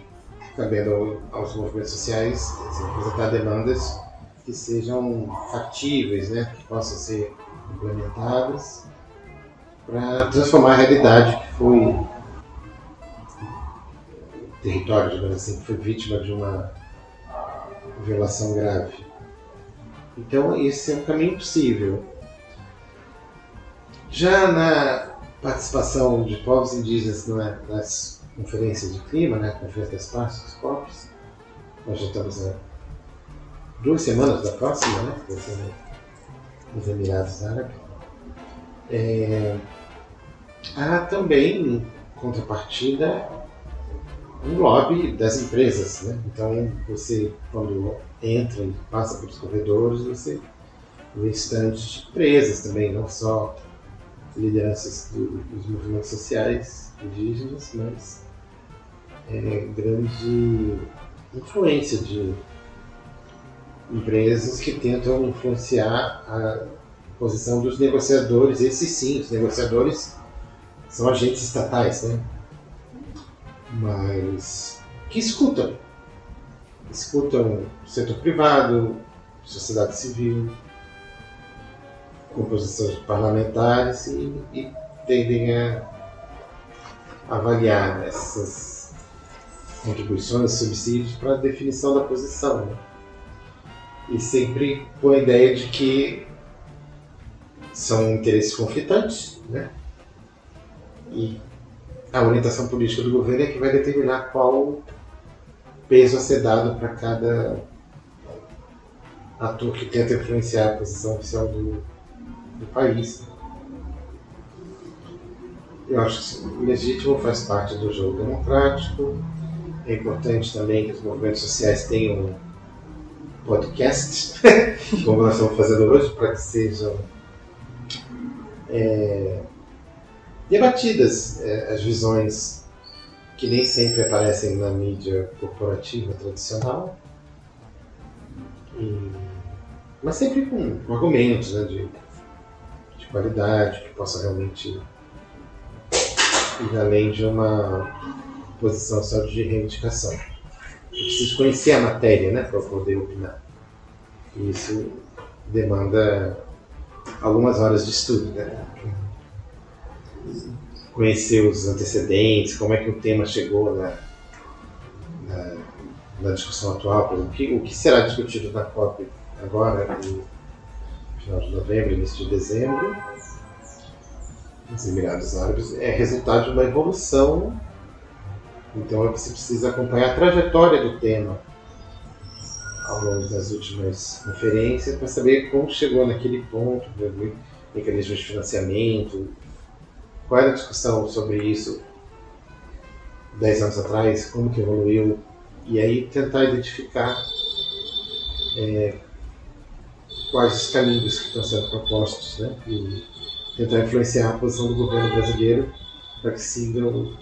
cabendo aos movimentos sociais, apresentar demandas que sejam factíveis, né, que possam ser implementadas para transformar a realidade que foi o território, digamos assim, que foi vítima de uma violação grave. Então esse é um caminho possível. Já na participação de povos indígenas nas conferências de clima, né, Conferência das Partes, dos COPs, nós já estamos há 2 semanas da próxima, né, nos Emirados Árabes. Há também, em contrapartida, um lobby das empresas, né? Então, você, quando entra e passa pelos corredores, você vê estandes de empresas também, não só lideranças dos movimentos sociais indígenas, mas grande influência de empresas que tentam influenciar a posição dos negociadores. Esses sim, os negociadores são agentes estatais, né? Mas que escutam o setor privado, sociedade civil, composições parlamentares e tendem a avaliar essas contribuições, subsídios para a definição da posição, né? E sempre com a ideia de que são interesses conflitantes, né? E a orientação política do governo é que vai determinar qual peso a ser dado para cada ator que tenta influenciar a posição oficial do país. Eu acho que legítimo, faz parte do jogo democrático. É importante também que os movimentos sociais tenham podcast, como nós estamos fazendo hoje, para que sejam debatidas as visões que nem sempre aparecem na mídia corporativa tradicional, mas sempre com argumentos, né, de qualidade, que possa realmente ir além de uma posição só de reivindicação. Eu preciso conhecer a matéria, né, para poder opinar. E isso demanda algumas horas de estudo, né? Conhecer os antecedentes, como é que o tema chegou na discussão atual, por exemplo, o que será discutido na COP agora, no final de novembro, início de dezembro, nos Emirados Árabes, é resultado de uma evolução. Então você precisa acompanhar a trajetória do tema ao longo das últimas conferências para saber como chegou naquele ponto, mecanismos de financiamento, qual era a discussão sobre isso 10 anos atrás, como que evoluiu, e aí tentar identificar quais os caminhos que estão sendo propostos, né? E tentar influenciar a posição do governo brasileiro para que sigam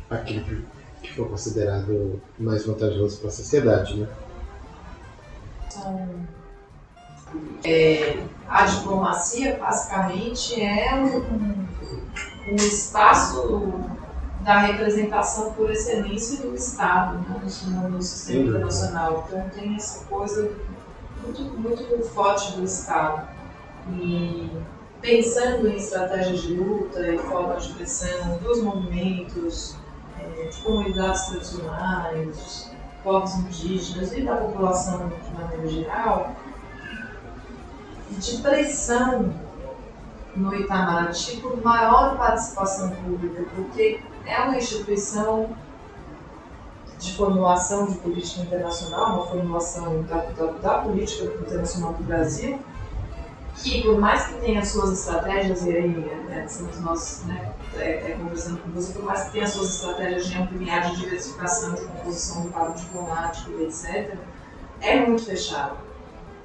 aquilo que for considerado mais vantajoso para a sociedade, né? A diplomacia, basicamente, é um espaço da representação por excelência do Estado, né, no sistema internacional. Então tem essa coisa muito, muito forte do Estado. E pensando em estratégias de luta e formas de pressão dos movimentos, de comunidades tradicionais, povos indígenas e da população de maneira geral, de pressão no Itamaraty por maior participação pública, porque é uma instituição de formulação de política internacional, uma formulação da política internacional do Brasil, que por mais que tenha suas estratégias, e aí somos nós conversando com você, por mais que tenha suas estratégias de ampliar, de diversificação, de composição do quadro diplomático, etc., é muito fechado,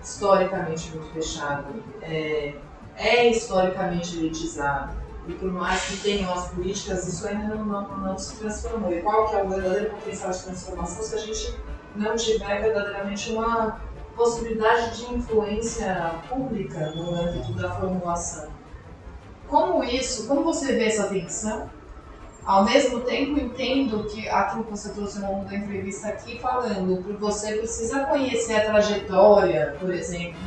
historicamente muito fechado, é historicamente elitizado. E por mais que tenham as políticas, isso ainda não se transformou. E qual que é o verdadeiro potencial de transformação se a gente não tiver verdadeiramente uma possibilidade de influência pública no âmbito da formulação? Como você vê essa tensão? Ao mesmo tempo, entendo que aquilo que você trouxe ao longo da entrevista aqui, falando que você precisa conhecer a trajetória, por exemplo,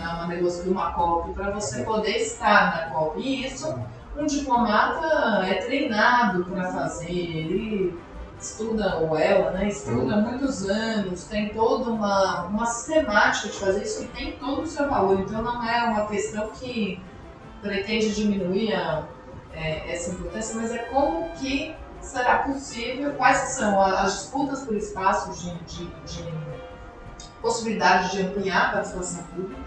de uma COP, para você poder estar na COP. E isso, um diplomata é treinado para fazer, ele estuda, ou ela, né, estuda há muitos anos, tem toda uma sistemática de fazer isso e tem todo o seu valor. Então não é uma questão que pretende diminuir essa importância, mas é como que será possível, quais são as disputas por espaços de possibilidade de ampliar a participação pública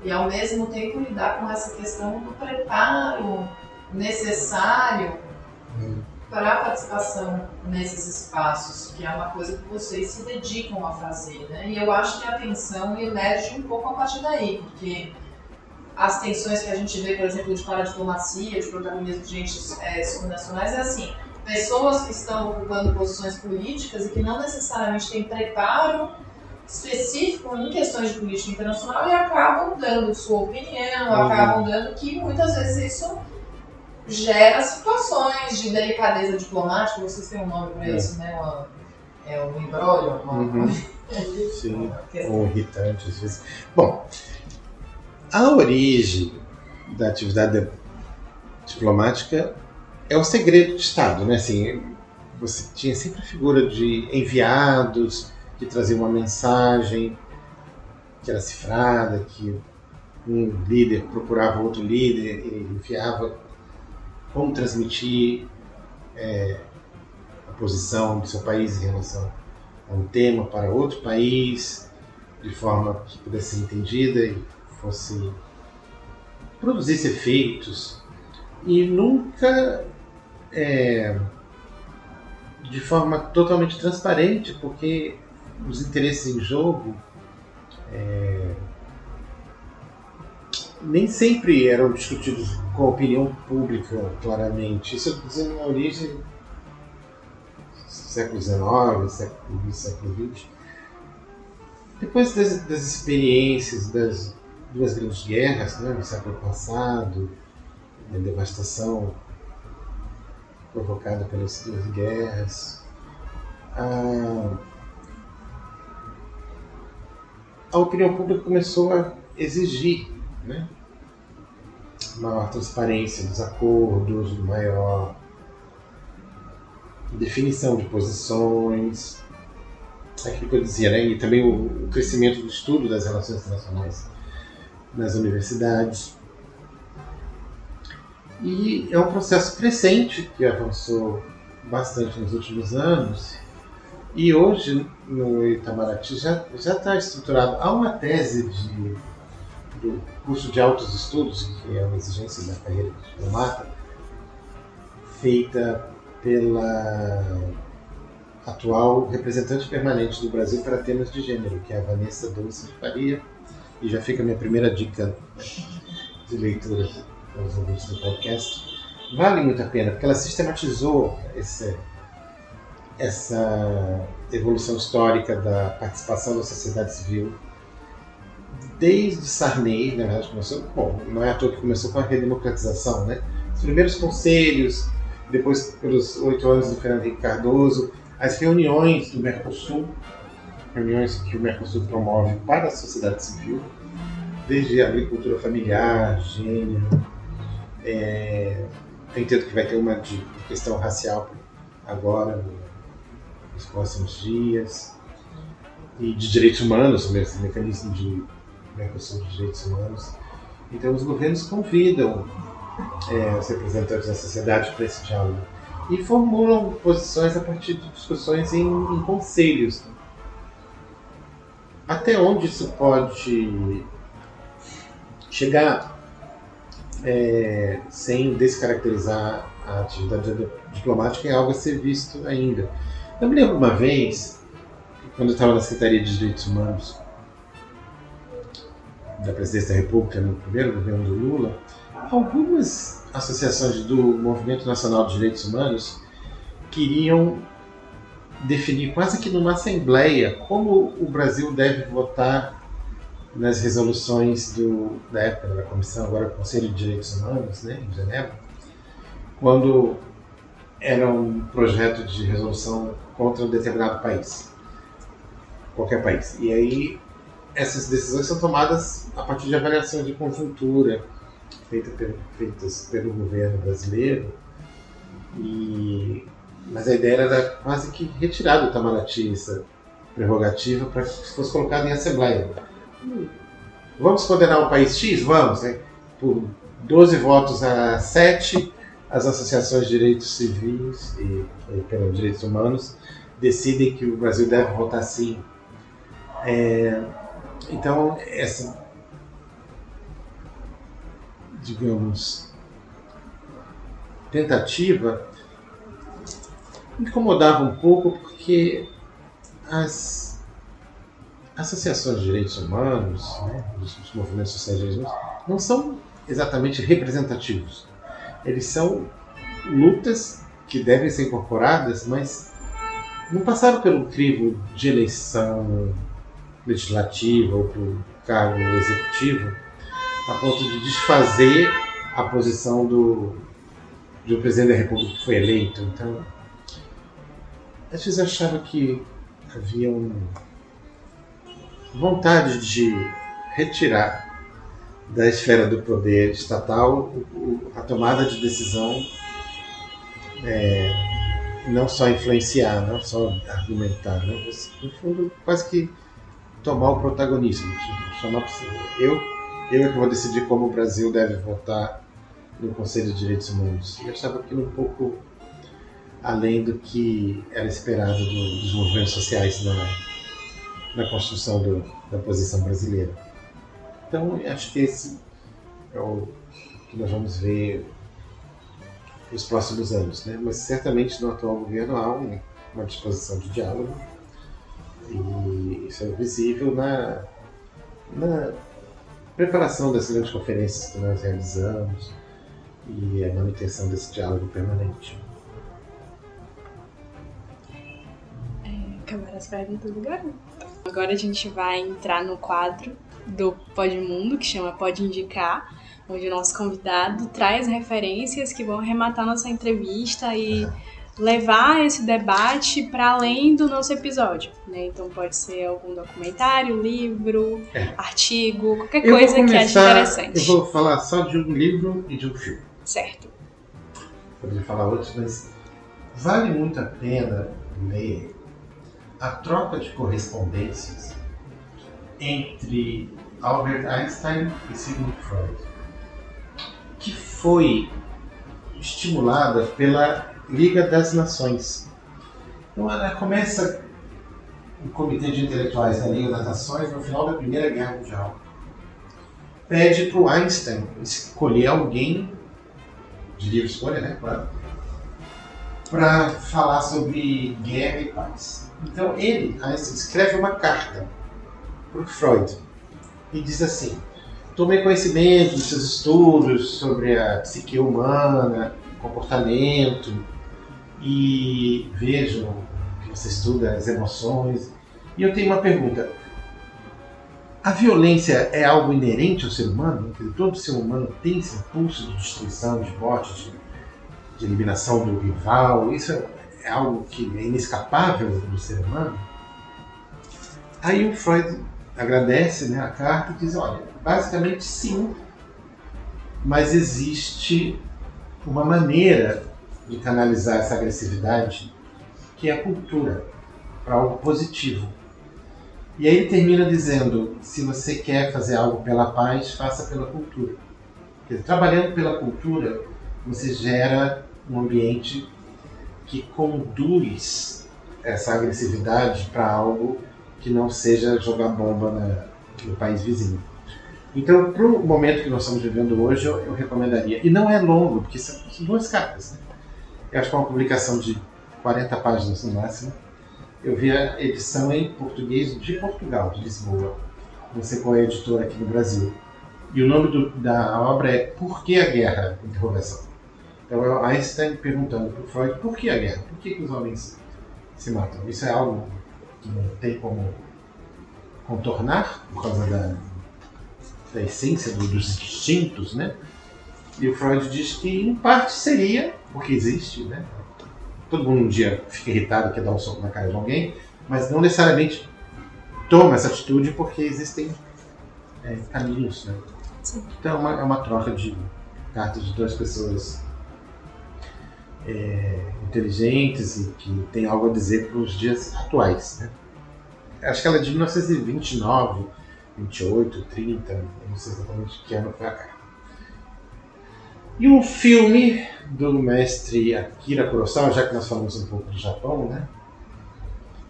e, ao mesmo tempo, lidar com essa questão do preparo necessário para a participação nesses espaços, que é uma coisa que vocês se dedicam a fazer, né? E eu acho que a tensão emerge um pouco a partir daí, porque as tensões que a gente vê, por exemplo, de paradiplomacia, de protagonismo de entes subnacionais, é assim, pessoas que estão ocupando posições políticas e que não necessariamente têm preparo específico em questões de política internacional e acabam dando sua opinião, acabam dando que muitas vezes isso gera situações de delicadeza diplomática. Vocês têm um nome para isso, né? Um imbróglio? Sim, ou irritante às vezes. Bom, a origem da atividade diplomática é o segredo de Estado, né? Assim, você tinha sempre a figura de enviados, que trazia uma mensagem que era cifrada, que um líder procurava outro líder e enviava como transmitir a posição do seu país em relação a um tema para outro país, de forma que pudesse ser entendida e fosse produzisse efeitos, e nunca de forma totalmente transparente, porque os interesses em jogo nem sempre eram discutidos com a opinião pública claramente. Isso eu estou dizendo na origem do século XIX, século XX. Depois das experiências das duas grandes guerras, né, no século passado, a devastação provocada pelas duas guerras, a opinião pública começou a exigir, né, maior transparência dos acordos, maior definição de posições, aquilo que eu dizia, né, e também o crescimento do estudo das relações internacionais nas universidades. E é um processo crescente que avançou bastante nos últimos anos, e hoje no Itamaraty já está estruturado. Há uma tese do curso de altos estudos, que é uma exigência da carreira de diplomata, feita pela atual representante permanente do Brasil para temas de gênero, que é a Vanessa Dulce de Faria, e já fica a minha primeira dica de leitura para os ouvintes do podcast. Vale muito a pena, porque ela sistematizou essa evolução histórica da participação da sociedade civil desde Sarney, na verdade começou, bom, não é à toa que começou com a redemocratização, né? Os primeiros conselhos, depois pelos 8 anos do Fernando Henrique Cardoso, as reuniões do Mercosul, reuniões que o Mercosul promove para a sociedade civil, desde a agricultura familiar, gênero, eu entendo que vai ter uma de questão racial agora, nos próximos dias, e de direitos humanos, esse mecanismo de Mercosul de direitos humanos. Então os governos convidam os representantes da sociedade para esse diálogo e formulam posições a partir de discussões em conselhos. Até onde isso pode chegar sem descaracterizar a atividade diplomática é algo a ser visto ainda. Eu me lembro uma vez, quando eu estava na Secretaria de Direitos Humanos da Presidência da República, no primeiro governo do Lula, algumas associações do Movimento Nacional de Direitos Humanos queriam definir quase que numa assembleia como o Brasil deve votar nas resoluções da época da Comissão, agora Conselho de Direitos Humanos, né, em Genebra, quando era um projeto de resolução contra um determinado país, qualquer país. E aí essas decisões são tomadas a partir de avaliação de conjuntura feitas pelo governo brasileiro, mas a ideia era quase que retirar do Itamaraty essa prerrogativa para que fosse colocado em assembleia. Vamos condenar o país X? Vamos, né? Por 12 votos a 7, as associações de direitos civis e direitos humanos decidem que o Brasil deve votar sim. Então, essa, digamos, tentativa me incomodava um pouco porque as associações de direitos humanos, né, os movimentos sociais de direitos humanos, não são exatamente representativos. Eles são lutas que devem ser incorporadas, mas não passaram pelo crivo de eleição legislativa ou pelo cargo executivo a ponto de desfazer a posição de um presidente da República que foi eleito. Então, às vezes eu achava que havia uma vontade de retirar da esfera do poder estatal a tomada de decisão, não só influenciar, não só argumentar, né? Mas, no fundo, quase que tomar o protagonismo. Eu é que vou decidir como o Brasil deve votar no Conselho de Direitos Humanos. E eu achava aquilo um pouco além do que era esperado dos movimentos sociais na construção da posição brasileira. Então, acho que esse é o que nós vamos ver nos próximos anos, né? Mas certamente no atual governo há uma disposição de diálogo, e isso é visível na preparação das grandes conferências que nós realizamos e a manutenção desse diálogo permanente. Acabaram as perguntas do garoto. Agora a gente vai entrar no quadro do Pode Mundo, que chama Pode Indicar, onde o nosso convidado traz referências que vão arrematar nossa entrevista e levar esse debate para além do nosso episódio, né? Então pode ser algum documentário, livro, artigo, qualquer coisa que ache interessante. Eu vou falar só de um livro e de um filme. Certo. Poderia falar outros, mas vale muito a pena ler a troca de correspondências entre Albert Einstein e Sigmund Freud, que foi estimulada pela Liga das Nações. Então ela começa o Comitê de Intelectuais da Liga das Nações no final da Primeira Guerra Mundial. Pede para o Einstein escolher alguém, de livre escolha, né, claro, para falar sobre guerra e paz. Então Einstein, escreve uma carta para o Freud e diz assim: tomei conhecimento dos seus estudos sobre a psique humana, comportamento, e vejo que você estuda as emoções, e eu tenho uma pergunta. A violência é algo inerente ao ser humano? Todo ser humano tem esse impulso de destruição, de morte, de eliminação do rival? Isso é algo que é inescapável do ser humano? Aí o Freud agradece, né, a carta e diz, olha, basicamente sim, mas existe uma maneira de canalizar essa agressividade que é a cultura, para algo positivo. E aí ele termina dizendo, se você quer fazer algo pela paz, faça pela cultura. Quer dizer, trabalhando pela cultura, você gera um ambiente que conduz essa agressividade para algo que não seja jogar bomba no país vizinho. Então, para o momento que nós estamos vivendo hoje, eu recomendaria. E não é longo, porque são 2 cartas, né? Eu acho que é uma publicação de 40 páginas no máximo. Eu vi a edição em português de Portugal, de Lisboa. Não sei qual é a editora aqui no Brasil. E o nome da obra é Por que a Guerra? Interrogação. Então é Einstein perguntando para o Freud por que a guerra? Por que os homens se matam? Isso é algo que não tem como contornar por causa da essência dos instintos, né? E o Freud diz que em parte seria, porque existe, né? Todo mundo um dia fica irritado, quer dar um soco na cara de alguém, mas não necessariamente toma essa atitude porque existem caminhos, né? Sim. Então é uma troca de cartas de 2 pessoas inteligentes e que tem algo a dizer para os dias atuais, né? Acho que ela é de 1929, 28, 30, não sei exatamente que ano foi a carta. E um filme do mestre Akira Kurosawa, já que nós falamos um pouco do Japão, né?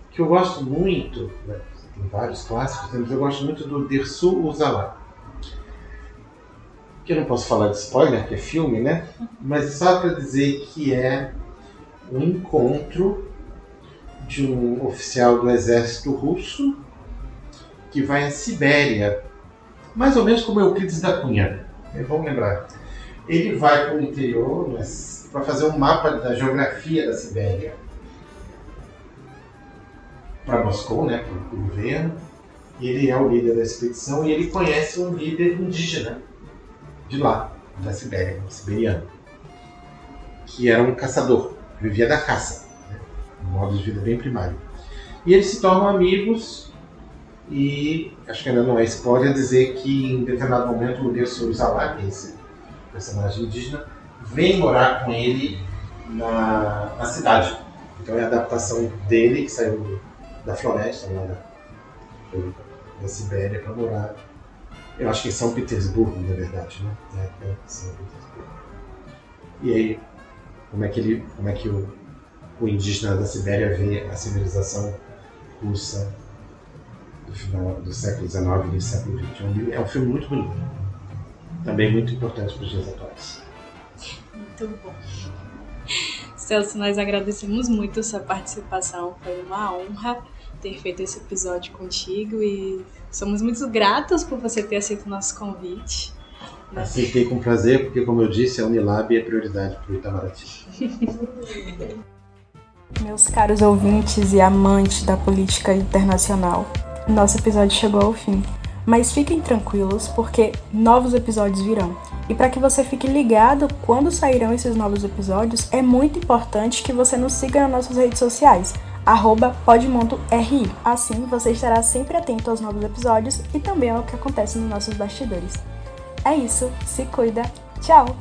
Que eu gosto muito, né? Tem vários clássicos, mas eu gosto muito do Dersu Uzala. Que eu não posso falar de spoiler, que é filme, né? Mas só para dizer que é um encontro de um oficial do exército russo que vai à Sibéria, mais ou menos como Euclides da Cunha. Vamos lembrar. Ele vai para o interior para fazer um mapa da geografia da Sibéria para Moscou, né, para o governo. E ele é o líder da expedição e ele conhece um líder indígena de lá, da Sibéria, um siberiano, que era um caçador, vivia da caça, né, um modo de vida bem primário. E eles se tornam amigos e, acho que ainda não é spoiler dizer que em determinado momento o Dersu Uzala, esse personagem indígena, vem morar com ele na cidade. Então é a adaptação dele, que saiu da floresta, lá da Sibéria, para morar, eu acho que em São Petersburgo, na verdade, né? São Petersburgo. E aí, como é que o indígena da Sibéria vê a civilização russa do final do século XIX e do século XXI. É um filme muito bonito. Também muito importante para os dias atuais. Muito bom. Celso, nós agradecemos muito a sua participação. Foi uma honra ter feito esse episódio contigo e somos muito gratos por você ter aceito o nosso convite. Né? Aceitei com prazer, porque, como eu disse, a Unilab é prioridade para o Itamaraty. Meus caros ouvintes e amantes da política internacional, nosso episódio chegou ao fim. Mas fiquem tranquilos, porque novos episódios virão. E para que você fique ligado quando sairão esses novos episódios, é muito importante que você nos siga nas nossas redes sociais, @podmonto.ri. Assim, você estará sempre atento aos novos episódios e também ao que acontece nos nossos bastidores. É isso, se cuida, tchau!